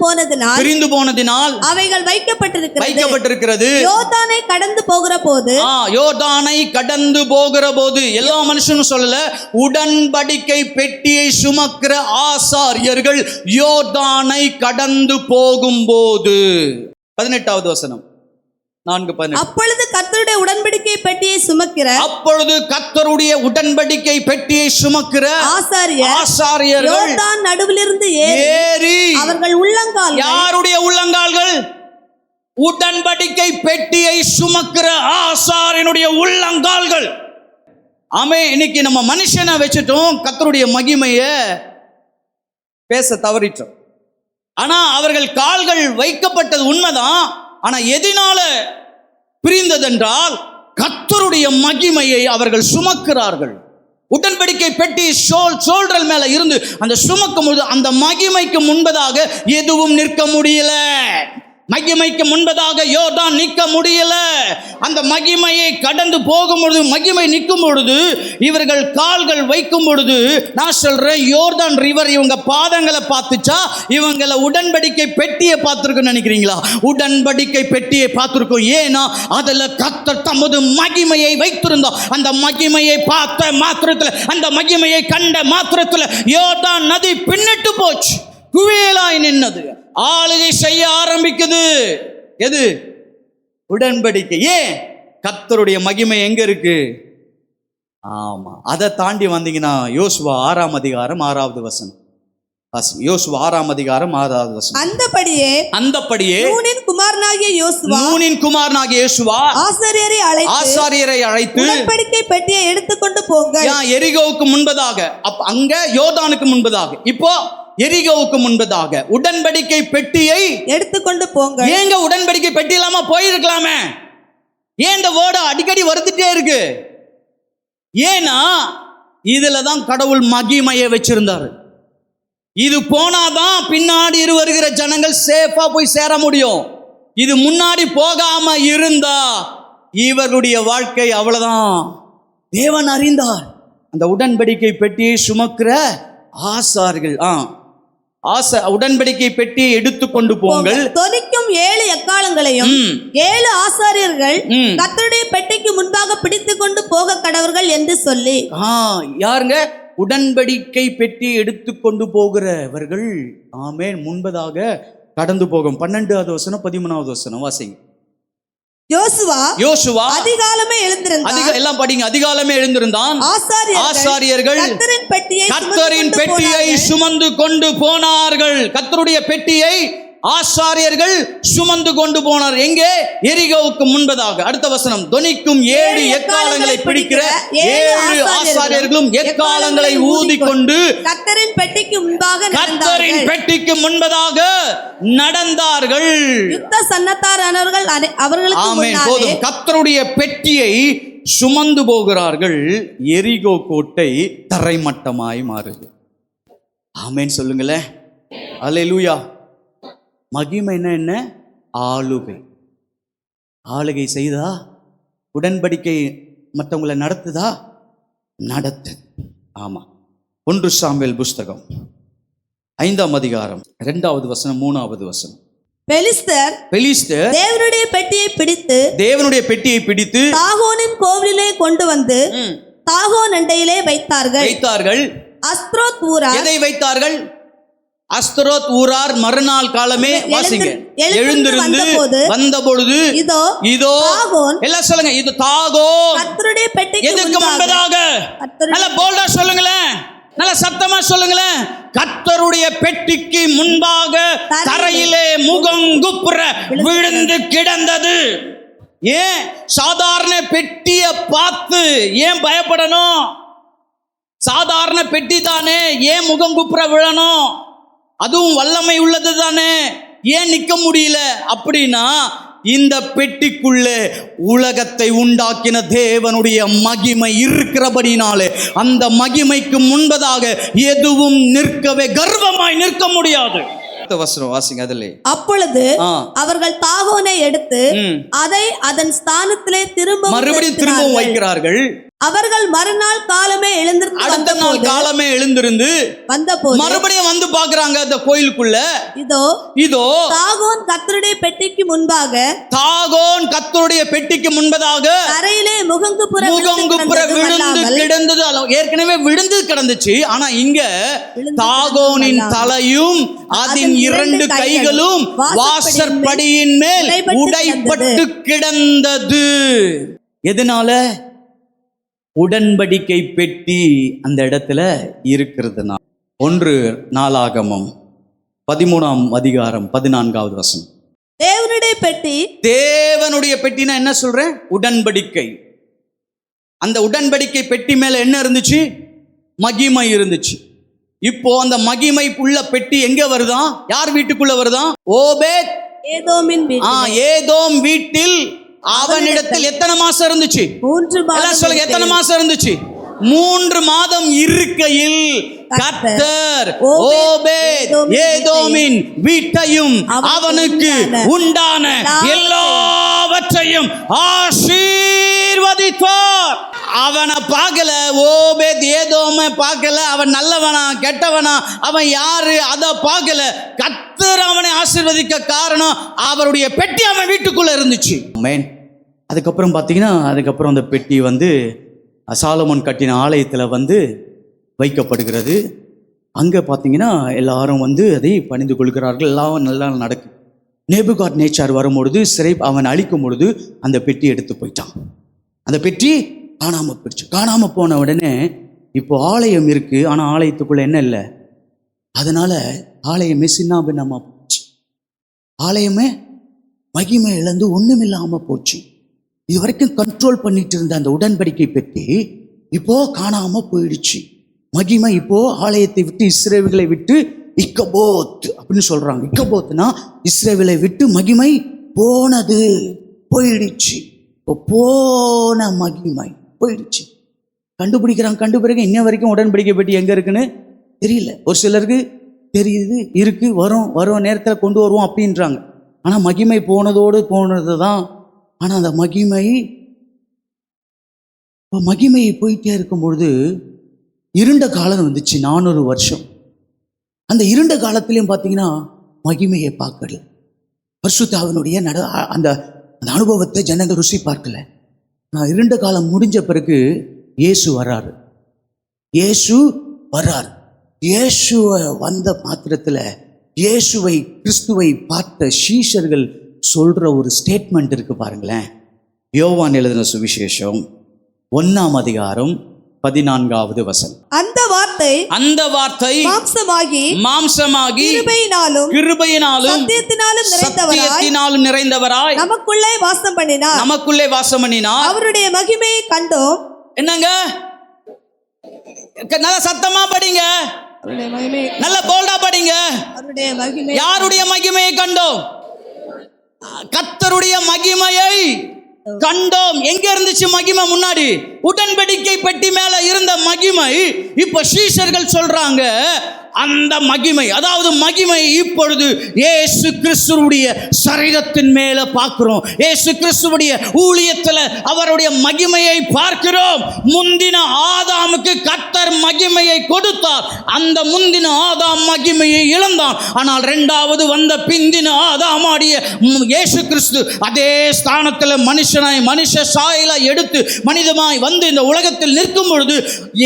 போனதினால் அவைகள் வைக்கப்பட்டிருக்கிறது. யோர்தானை கடந்து போகிற போது, யோர்தானை கடந்து போகிற போது, எல்லா மனுஷனும் சொல்லல, உடன்படிக்கை பெட்டியை சுமக்கிற ஆசாரியர்கள் யோர்தானை கடந்து போகும்போது. 18வது வசனம் 4:18. அப்பொழுது கர்த்தருடைய உடன்படிக்கை பெட்டியை சுமக்கிற, அப்பொழுது கர்த்தருடைய உடன்படிக்கை பெட்டியை சுமக்கிற ஆசாரியர்கள் யோர்தான் நடுவிலிருந்து ஏறி அவர்கள் உள்ளங்கால்கள். யாருடைய உள்ளங்கால்கள்? உடன்படிக்கை பெட்டியை சுமக்கிற ஆசாரியனுடைய உள்ளங்கால்கள். ஆமே. இன்னைக்கு நம்ம மனுஷனை வச்சுட்டோம், கர்த்தருடைய மகிமையை பேச தவறிட்டோம். ஆனா அவர்கள் கால்கள் வைக்கப்பட்டது உண்மைதான். ஆனா எதினால பிரிந்ததென்றால் கர்த்தருடைய மகிமையை அவர்கள் சுமக்கிறார்கள். உடன்படிக்கை பெட்டி ஷோல்டர் மேல இருந்து அந்த சுமக்கும் பொழுது அந்த மகிமைக்கு முன்பதாக எதுவும் நிற்க முடியல. மகிமைக்கு முன்பதாக யோர்தான் நிற்க முடியல. அந்த மகிமையை கடந்து போகும் பொழுது, மகிமை நிற்கும் பொழுது, இவர்கள் கால்கள் வைக்கும் பொழுது, நான் சொல்றேன், யோர்தான் ரிவர் இவங்க பாதங்களை பார்த்துச்சா, இவங்களை உடன்படிக்கை பெட்டியை பார்த்துருக்குன்னு நினைக்கிறீங்களா? உடன்படிக்கை பெட்டியை பார்த்துருக்கோம். ஏன்னா அதில் கர்த்தர் தமது மகிமையை வைத்திருந்தோம். அந்த மகிமையை பார்த்த மாத்திரத்தில், அந்த மகிமையை கண்ட மாத்திரத்தில் யோர்தான் நதி பின்னிட்டு போச்சு, குவியலாய் நின்னது, ஆளுகை செய்ய ஆரம்பிக்குது. எது? உடன்படிக்கை. ஏன்? கர்த்தருடைய மகிமை எங்க இருக்கு? ஆமா. அதை தாண்டி வந்தீங்கன்னா யோசுவா 6ஆம் அதிகாரம் 6வது வசனம். யோசுவா 6ஆம் அதிகாரம் 6வது வசனம். அந்தப்படியே நூனின் குமாரனாகிய யோசுவா ஆசாரியரை அழைத்து உடன்படிக்கை பெட்டியை எடுத்துக்கொண்டு போங்க. எரிகோவுக்கு முன்பதாக, அங்க யோர்தானுக்கு முன்பதாக, இப்போ எரிகோவுக்கு முன்பதாக உடன்படிக்கை பெட்டியை எடுத்துக்கொண்டு போங்க. ஏங்க உடன்படிக்கை பெட்டி இல்லாம போயிருக்கலாமே? ஏன் இந்த வேர்டு அடிக்கடி வருதுட்டே இருக்கு? ஏன்னா இதுலதான் கடவுள் மகிமையை வச்சிருந்தாரு. இது போனாதான் பின்னாடி வருகிற ஜனங்கள் சேஃபா போய் சேர முடியும். இது முன்னாடி போகாம இருந்தா இவருடைய வாழ்க்கை அவ்வளவுதான். தேவன் அறிந்தார். அந்த உடன்படிக்கை பெட்டியை சுமக்கிற ஆசார்கள் உடன்படிக்கை பெட்டியை எடுத்துக்கொண்டு போங்கள். தொனிக்கும் 7 எக்காலங்களையும் 7 ஆசாரியர்கள் கர்த்தருடைய பெட்டிக்கு முன்பாக பிடித்துக் கொண்டு போக கடவர்கள் என்று சொல்லி. யாருங்க? உடன்படிக்கை பெட்டி எடுத்துக்கொண்டு போகிறவர்கள். ஆமென். முன்பதாக கடந்து போகும். 12வது வசனம் 13வது வசனம் வாசிங்க. யோசுவா அதிகாலமே எழுந்திருந்தான். எல்லாம் படிங்க. அதிகாலமே எழுந்திருந்தான். ஆசாரியர்கள் கர்த்தரின் பெட்டியை சுமந்து கொண்டு போனார்கள். கர்த்தருடைய பெட்டியை ஆசாரியர்கள் சுமந்து கொண்டு போனார். எங்கே? எரிகோவுக்கு முன்பதாக. அடுத்த வசனம். தொனிக்கும் 7 எக்காலங்களை பிடிக்கிற 7 ஆசாரியர்களும் எக்காலங்களை ஊதிக்கொண்டு கர்த்தரின் பெட்டிக்கு முன்பதாக நடந்தார்கள். யுத்த சன்னத்தாரானவர்கள் அவர்களுக்கு முன்னாலே கர்த்தருடைய பெட்டியை சுமந்து போகிறார்கள். எரிகோ கோட்டை தரைமட்டமாய் மாறுது. ஆமென் சொல்லுங்களேன். அல்லேலூயா. மகிமைன்னா என்ன? ஆளுகை செய்தா? உடன்படிக்கை மற்றவங்களை நடத்துதா? நடத்து. ஆமா. 1 சாமுவேல் புஸ்தகம் 5ஆம் அதிகாரம் 2வது வசனம் 3வது வசனம். பெலிஸ்தர் தேவனுடைய பெட்டியை பிடித்து தாகோனின் கோவிலிலே கொண்டு வந்து தாகோன் அண்டையிலே வைத்தார்கள். அஸ்தரோத் ஊரார். எதை வைத்தார்கள்? அஸ்தரோத் ஊரார் மறுநாள் காலமே வாசிங்க. எழுந்திருந்து வந்த பொழுது இதோ எல்லாம் சொல்லுங்க. இது தாகோன். கர்த்தருடைய பெட்டிக்கு எதுக்கு முன்பதாக? நல்ல போல்டா சொல்லுங்களேன். நல்ல சத்தமா சொல்லுங்களேன். கர்த்தருடைய பெட்டிக்கு முன்பாக தரையிலே முகங்குப்புற விழுந்து கிடந்தது. ஏன் சாதாரண பெட்டிய பார்த்து ஏன் பயப்படணும்? சாதாரண பெட்டி தானே, ஏன் முகங்குப்புற விழணும்? அதுவும் வல்லமை உள்ளது தானே, ஏன் நிக்க முடியல? அப்படின்னா இந்த பெட்டிக்குள்ளே உலகத்தை உண்டாக்கின தேவனுடைய மகிமை இருக்கிறபடினாலே அந்த மகிமைக்கு முன்பதாக எதுவும் நிற்கவே, கர்வமாய் நிற்க முடியாது. வசனம் வாசிங்க. அதிலே அப்பொழுது அவர்கள் தாகோனை எடுத்து அதை அதன் ஸ்தானத்திலே மறுபடியும் திரும்பவும் வைக்கிறார்கள். அவர்கள் மறுநாள் காலமே எழுந்திருந்து அடுத்த நாள் காலமே எழுந்திருந்து வந்தபோது மறுபடியும் வந்து பாக்குறாங்க அந்த கோயிலுக்குள்ள. இதோ தாகோன் கர்த்தருடைய பெட்டிக்கு முன்பாக, தாகோன் கர்த்தருடைய பெட்டிக்கு முன்பதாக தரையிலே முகங்குப்புற விழுந்து கிடந்தது. ஏற்கனவே விழுந்து கிடந்துச்சு. ஆனா இங்க தாகோனின் தலையும் அதன் 2 கைகளும் வாசற்படியின் மேல் உடைப்பட்டு கிடந்தது. எதனால? உடன்படிக்கை பெட்டி அந்த இடத்துல இருக்கிறதுனா. 1 நாளாகமம் 13ஆம் அதிகாரம் 14வது வசனம். தேவனுடைய பெட்டி. தேவனுடைய பெட்டினா என்ன சொல்றேன்? உடன்படிக்கை. அந்த உடன்படிக்கை பெட்டி மேல என்ன இருந்துச்சு? மகிமை இருந்துச்சு. இப்போ அந்த மகிமை உள்ள பெட்டி எங்க வருதா? யார் வீட்டுக்குள்ள வருதா? ஓபேத் ஏதோம் வீட்டில். அவனிடத்தில் எத்தனை மாசம் இருந்துச்சு? 3 மாதம். சொல்லுங்க, எத்தனை மாசம் இருந்துச்சு? 3 மாதம் இருக்கையில் கர்த்தர் ஓபேத் ஏதோமின் வீட்டையும் அவனுக்கு உண்டான எல்லாவற்றையும் ஆசீர்வதித்தார். அவனை பார்க்கல, ஓபேத் ஏதோமை பார்க்கல. அவன் நல்லவனா கெட்டவனா, அவன் யாரு அதை பார்க்கல. கர்த்தர் அவனை ஆசீர்வதிக்க காரணம் அவருடைய பெட்டி அவன் வீட்டுக்குள்ள இருந்துச்சு. அதுக்கப்புறம் பார்த்தீங்கன்னா, அதுக்கப்புறம் அந்த பெட்டி வந்து சாலமோன் கட்டின ஆலயத்தில் வந்து வைக்கப்படுகிறது. அங்கே பார்த்தீங்கன்னா எல்லாரும் வந்து அதை பணிந்து கொள்கிறார்கள். எல்லாம் நல்லா நடக்குது. நேபுகாத்நேச்சார் வரும்பொழுது, அவன் அழிக்கும் பொழுது அந்த பெட்டி எடுத்து போயிட்டான். அந்த பெட்டி காணாமல் போயிடுச்சு. காணாமல் போன உடனே இப்போ ஆலயம் இருக்கு, ஆனால் ஆலயத்துக்குள்ள என்ன இல்லை. அதனால ஆலயமே சின்னாபின்னமாக போச்சு. ஆலயமே மகிமை இழந்து ஒண்ணுமில்லாம போச்சு. இது வரைக்கும் கண்ட்ரோல் பண்ணிட்டு இருந்த அந்த உடன்படிக்கை பெட்டி இப்போ காணாம போயிடுச்சு. மகிமை இப்போ ஆலயத்தை விட்டு, இஸ்ரவேலை விட்டு இக்கபோத் அப்படின்னு சொல்றாங்க. இக்கபோத்னா இஸ்ரவேலை விட்டு மகிமை போனது, போயிடுச்சு. இப்போ போன மகிமை போயிடுச்சு. கண்டுபிடிக்க இன்ன வரைக்கும் உடன்படிக்கை பெட்டி எங்க இருக்குன்னு தெரியல. ஒரு சிலருக்கு தெரியுது, இருக்கு, வரும் நேரத்தில் கொண்டு வருவோம் அப்படின்றாங்க. ஆனால் மகிமை போனதோடு போனது தான். ஆனால் அந்த மகிமையை போயிட்டே இருக்கும்பொழுது இருண்ட காலம் வந்துச்சு. 400 வருஷம். அந்த இருண்ட காலத்திலையும் பார்த்தீங்கன்னா மகிமையை பார்க்கல. பரிசுத்தாவினுடைய அந்த அனுபவத்தை ஜனங்கள் ருசி பார்க்கல. நான் இருண்ட காலம் முடிஞ்ச பிறகு இயேசு வர்றாரு. இயேசுவை வந்த மாத்திரத்தில் இயேசுவை, கிறிஸ்துவை பார்த்த சீஷர்கள் சொல்ற ஒரு ஸ்டேட்மெண்ட் இருக்கு பாருங்களேன். யோவான் எழுதின சுவிசேஷம் 1ஆம் அதிகாரம் 14வது வசனம். அந்த வார்த்தை மாம்சமாகி கிருபையினாலும் சத்தியத்தினாலும் நிறைந்தவராய் நமக்குள்ளே வாசம் பண்ணினார். அவருடைய மகிமையை கண்டோம். என்னங்க, நல்ல சத்தமா படிங்க, நல்ல போல்டா படிங்க. யாருடைய மகிமையை கண்டோம்? கர்த்தருடைய மகிமையை கண்டோம். எங்க இருந்துச்சு மகிமை? முன்னாடி உடன்படிக்கை பெட்டி மேல இருந்த மகிமை இப்ப சீஷர்கள் சொல்றாங்க அந்த மகிமை, அதாவது மகிமை இப்பொழுது இயேசு கிறிஸ்துவுடைய சரீரத்தின் மேல பார்க்கிறோம். இயேசு கிறிஸ்துவுடைய ஊழியத்தில் அவருடைய மகிமையை பார்க்கிறோம். முந்தின ஆதாமுக்கு கர்த்தர் மகிமையை கொடுத்தார். அந்த முந்தின ஆதாம் மகிமையை இழந்தான். ஆனால் இரண்டாவது வந்த பிந்தின ஆதாமாடிய இயேசு கிறிஸ்து அதே ஸ்தானத்தில் மனுஷனாய், மனுஷ சாயலை எடுத்து மனிதமாய் வந்து இந்த உலகத்தில் நிற்கும் பொழுது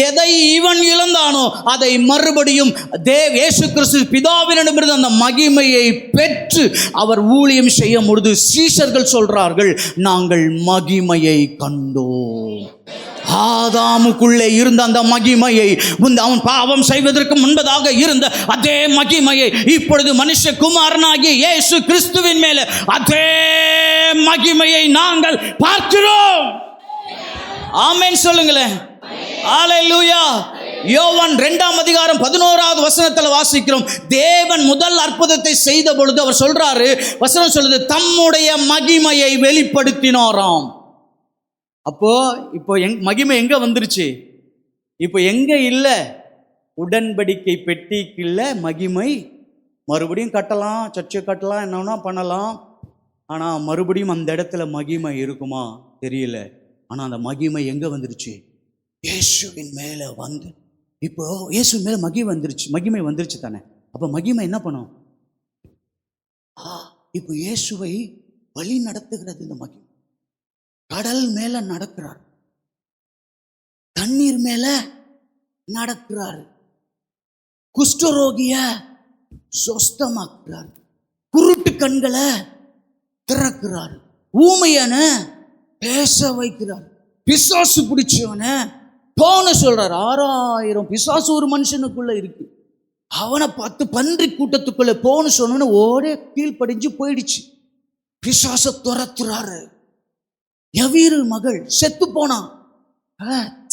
எதை இவன் இழந்தானோ அதை மறுபடியும் இயேசு கிறிஸ்து பிதாவினிடமிருந்து அந்த மகிமையை பெற்று அவர் ஊழியம் செய்யும் பொழுது சீஷர்கள் சொல்றார்கள், நாங்கள் மகிமையை கண்டோம். ஆதாமுக்குள்ளே இருந்த அந்த மகிமையை, அவன் பாவம் செய்வதற்கு முன்பதாக இருந்த அதே மகிமையை இப்பொழுது மனுஷகுமாரனாகிய இயேசு கிறிஸ்துவின் மேலே அதே மகிமையை நாங்கள் பார்க்கிறோம். ஆமென் சொல்லுங்களேன். ஹல்லேலூயா. யோவான் 2ஆம் அதிகாரம் 11வது வசனத்துல வாசிக்கிறோம். தேவன் முதல் அற்புதத்தை செய்த பொழுது அவர் சொல்றாரு, வசனம் சொல்லுது, தம்முடைய மகிமையை வெளிப்படுத்தினாராம். அப்போ இப்போ மகிமை எங்க வந்துருச்சு? இப்போ எங்க இல்ல? உடன்படிக்கை பெட்டிக்குள்ள மகிமை. மறுபடியும் கட்டலாம், சர்ச்சை கட்டலாம், என்னன்னா பண்ணலாம். ஆனா மறுபடியும் அந்த இடத்துல மகிமை இருக்குமா தெரியல. ஆனா அந்த மகிமை எங்க வந்துருச்சு? இயேசுவின் மேல வந்து. இப்போ இயேசுவின் மேல மகிமை வந்துருச்சு தானே. அப்ப மகிமை என்ன பண்ணும்? இப்போ இயேசுவை வழி நடத்துகிறது இந்த மகிமை. கடல் மேல நடக்கிறார், தண்ணீர் மேல நடக்கிறார், குஷ்டரோகிய சொஸ்தமாக்குறார், குருட்டு கண்களை திறக்கிறார், ஊமையான பேச வைக்கிறார், பிசாசு பிடிச்சவன போன சொல்றார். 6000 பிசாசு ஒரு மனுஷனுக்குள்ள இருக்கு. அவனை பார்த்து பன்றி கூட்டத்துக்குள்ள போன சொன்ன ஓடே கீழ்படிஞ்சு போயிடுச்சு. பிசாச துரத்துறாரு. யவீரு மகள் செத்து போனான்.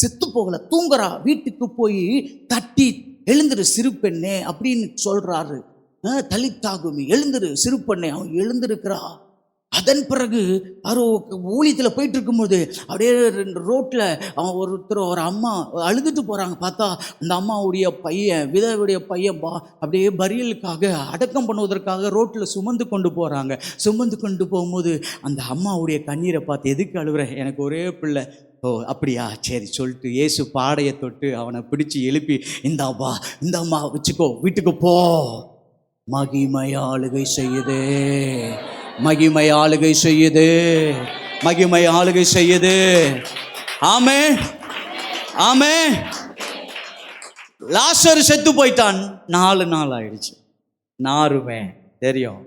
செத்து போகல, தூங்குறா. வீட்டுக்கு போய் தட்டி, எழுந்துரு சிறு பெண்ணே அப்படின்னு சொல்றாரு. தலித்தாகுமி, எழுந்துரு சிறு பெண்ணே. அவன் எழுந்திருக்கிறா. அதன் பிறகு ஊழியத்தில் போயிட்டு இருக்கும்போது அப்படியே ரோட்டில் அவன் ஒரு அம்மா அழுதுட்டு போகிறாங்க. பார்த்தா அந்த அம்மாவுடைய பையன், விதவுடைய பையன் அப்படியே பரியலுக்காக அடக்கம் பண்ணுவதற்காக ரோட்டில் சுமந்து கொண்டு போகிறாங்க. சுமந்து கொண்டு போகும்போது அந்த அம்மாவுடைய கண்ணீரை பார்த்து, எதுக்கு அழுகுற? எனக்கு ஒரே பிள்ளை. ஓ அப்படியா, சரி சொல்லிட்டு இயேசு பாடையை தொட்டு அவனை பிடிச்சி எழுப்பி, இந்த அம்மா வச்சுக்கோ, வீட்டுக்கு போ. மகிமை ஆளுகை செய்யுது, மகிமை ஆளுகை செய்யுது, மகிமை ஆளுகை செய்யுது. ஆமென், ஆமென். லாசரு செத்து போயிட்டான். 4 நாள் ஆயிடுச்சு. நாருமே தெரியும்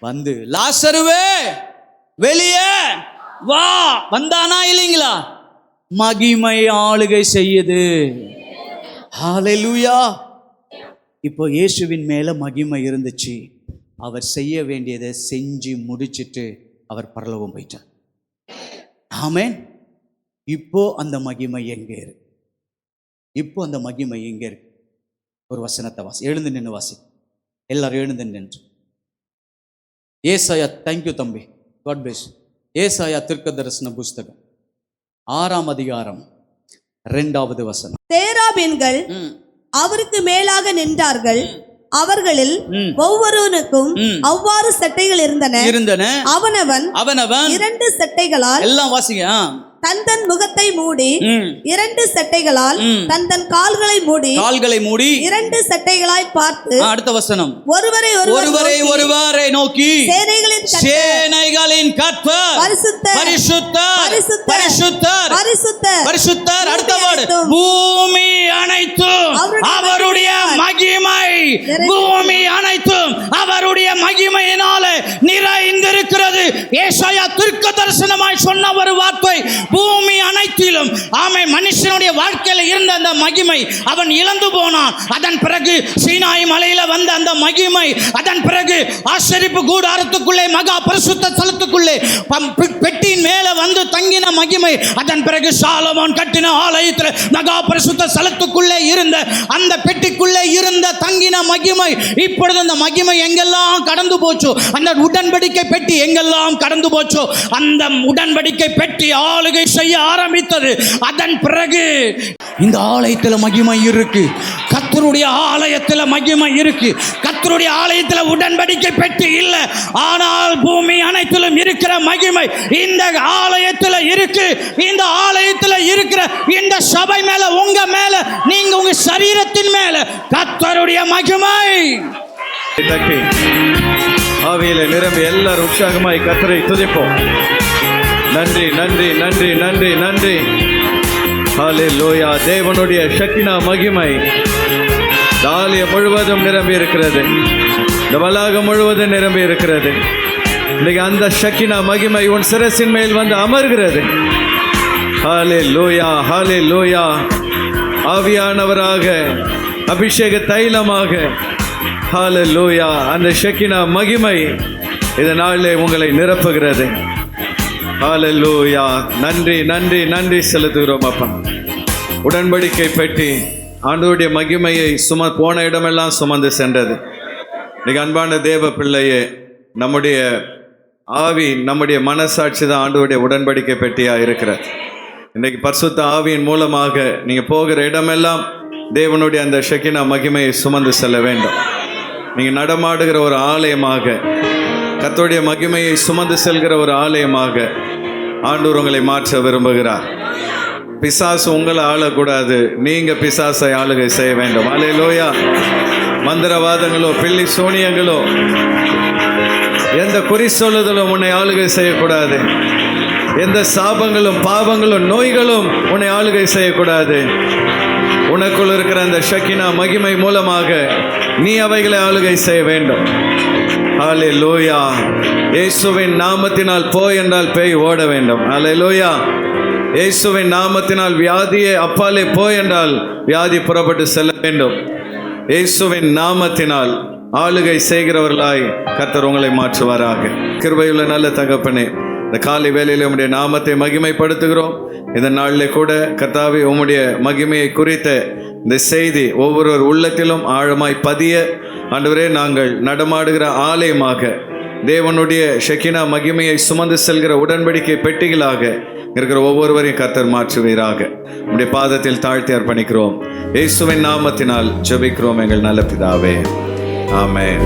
வந்து, லாசருவே வெளியே வா. வந்தானா இல்லைங்களா? மகிமை ஆளுகை செய்யுது. ஹல்லேலூயா. இப்போ இயேசுவின் மேல மகிமை இருந்துச்சு. அவர் செய்ய வேண்டியதை செஞ்சு முடிச்சிட்டு அவர் பரலோகம் போயிட்டார். ஆமென். இப்போ அந்த மகிமை எங்க இருக்கு? இப்போ அந்த மகிமை எங்க இருக்கு? ஒரு வசனத்தை வாசி. எழுந்து நின்று வாசி. எல்லாரும் எழுந்து நின்று. ஏசாயா, தேங்க்யூ தம்பி, காட் பிளெஸ். ஏசாயா தீர்க்கதரிசன புஸ்தகம் 6ஆம் அதிகாரம் 2வது வசனம். சேராபீன்கள் அவருக்கு மேலாக நின்றார்கள். அவர்களில் ஒவ்வொருவனுக்கும் அவ்வாறு சட்டைகள் இருந்தன. அவனவன் 2 சட்டைகளால், எல்லாம் வாசிங்க, தன் முகத்தை மூடி, 2 சட்டைகளால் தன் கால்களை மூடி 2 சட்டைகளாய் பார்த்து, அடுத்த வசனம், ஒருவரை நோக்கி, சேனைகளின் கர்த்தர் பரிசுத்தர், அடுத்த வார்த்தை, பூமி அனைத்தும் அவருடைய மகிமை, பூமி அனைத்தும் அவருடைய மகிமையினாலே நிறைந்திருக்கிறது. ஏசாயா தீர்க்கதரிசனமாய் சொன்ன ஒரு வார்த்தை, பூமி அனைத்திலும். ஆமென். மனுஷனுடைய வாழ்க்கையில இருந்த அந்த மகிமை அவன் இழந்து போனான். அதன் பிறகு சீனாய் மலையில வந்த அந்த மகிமை, அதன் பிறகு ஆசரிப்பு கூடாரத்துக்குள்ளே, மகா பரிசுத்த ஸ்தலத்துக்குள்ளே பெட்டியின் மேல வந்து தங்கின மகிமை, அதன் பிறகு சாலமோன் கட்டின ஆலயத்தில் மகா பரிசுத்த ஸ்தலத்துக்குள்ளே இருந்த அந்த பெட்டிக்குள்ளே இருந்த தங்கின மகிமை, இப்பொழுது அந்த மகிமை எங்கெல்லாம் கடந்து போச்சோ, அந்த உடன்படிக்கை பெட்டி எங்கெல்லாம் கடந்து போச்சோ, அந்த உடன்படிக்கை பெட்டி ஆளுகை செய்ய ஆரம்பித்தது. அதன் பிறகு இந்த ஆலயத்தில் மகிமை இருக்கு. கர்த்தருடைய ஆலயத்தில் மகிமை இருக்கு. கர்த்தருடைய ஆலயத்தில் உடன்படிக்கை பெட்டி இல்லை, ஆனால் பூமி அனைத்திலும் இருக்கிற மகிமை இந்த ஆலயத்தில் இருக்கு. இந்த ஆலயத்தில் இருக்கிற இந்த சபை மேல, உங்க மேல, நீங்க உங்க சரீரத்தின் மேல கர்த்தருடைய மகிமை. ஆவியில நிரம்பி எல்லாரும் உற்சாகமாய் கர்த்தரை துதிப்போம். நன்றி, நன்றி, நன்றி, நன்றி, நன்றி. ஹல்லேலூயா. தேவனுடைய ஷக்கினா மகிமை ஆலயம் முழுவதும் நிரம்பி இருக்கிறது. இந்த வளாகம் முழுவதும் நிரம்பி இருக்கிறது. இன்னைக்கு அந்த ஷக்கினா மகிமை உன் சிரசின் மேல் வந்து அமர்கிறது. ஹalleluya ஹalleluya. ஆவியானவராக அபிஷேக தைலமாக ஹalleluya அந்த ஷெக்கினா மகிமை இந்த நாளிலே உங்களை நிரப்புகிறது. ஹalleluya. நன்றி நன்றி நன்றி செலுத்துகிறோம் அப்பா. உடன்படிக்கை பெட்டி ஆண்டவருடைய மகிமையை போன இடமெல்லாம் சுமந்து சென்றது. இன்னைக்கு அன்பான தேவ பிள்ளையே, நம்முடைய ஆவி, நம்முடைய மனசாட்சி தான் ஆண்டவருடைய உடன்படிக்கை பெட்டியாக இருக்கிறது. இன்றைக்கு பரிசுத்த ஆவியின் மூலமாக நீங்கள் போகிற இடமெல்லாம் தேவனுடைய அந்த ஷெக்கினா மகிமையை சுமந்து செல்ல வேண்டும். நீங்கள் நடமாடுகிற ஒரு ஆலயமாக, கர்த்தருடைய மகிமையை சுமந்து செல்கிற ஒரு ஆலயமாக ஆண்டவர் உங்களை மாற்ற விரும்புகிறார். பிசாசு உங்களை ஆளக்கூடாது, நீங்கள் பிசாசை ஆளுகை செய்ய வேண்டும். அல்லேலூயா. மந்திரவாதங்களோ பில்லி சோனியங்களோ எந்த குறி சொல்லுதலும் உன்னை ஆளுகை செய்யக்கூடாது. எந்த சாபங்களும் பாவங்களும் நோய்களும் உன்னை ஆளுகை செய்யக்கூடாது. உனக்குள் இருக்கிற அந்த ஷெக்கினா மகிமை மூலமாக நீ அவைகளை ஆளுகை செய்ய வேண்டும். ஹல்லேலூயா. இயேசுவின் நாமத்தினால் போ என்றால் பேய் ஓட வேண்டும். ஹல்லேலூயா. இயேசுவின் நாமத்தினால் வியாதியே அப்பாலே போ என்றால் வியாதி புறப்பட்டு செல்ல வேண்டும். இயேசுவின் நாமத்தினால் ஆளுகை செய்கிறவர்களாய் கர்த்தர் உங்களை மாற்றுவாராக. கிருபையுள்ள நல்ல தகப்பனே, இந்த காலை வேளையில் உம்முடைய நாமத்தை மகிமைப்படுத்துகிறோம். இந்த நாளிலே கூட கர்த்தாவே, உம்முடைய மகிமையை குறித்த இந்த செய்தி ஒவ்வொருவர் உள்ளத்திலும் ஆழமாய் பதிய ஆண்டவரே, நாங்கள் நடமாடுகிற ஆலயமாக, தேவனுடைய ஷெக்கினா மகிமையை சுமந்து செல்கிற உடன்படிக்கை பெட்டிகளாக இருக்கிற ஒவ்வொருவரையும் கர்த்தர் மாற்றுவீராக. உம்முடைய பாதத்தில் தாழ்த்தி அர்ப்பணிக்கிறோம். இயேசுவின் நாமத்தினால் ஜெபிக்கிறோம் எங்கள் நல்ல பிதாவே. ஆமென்.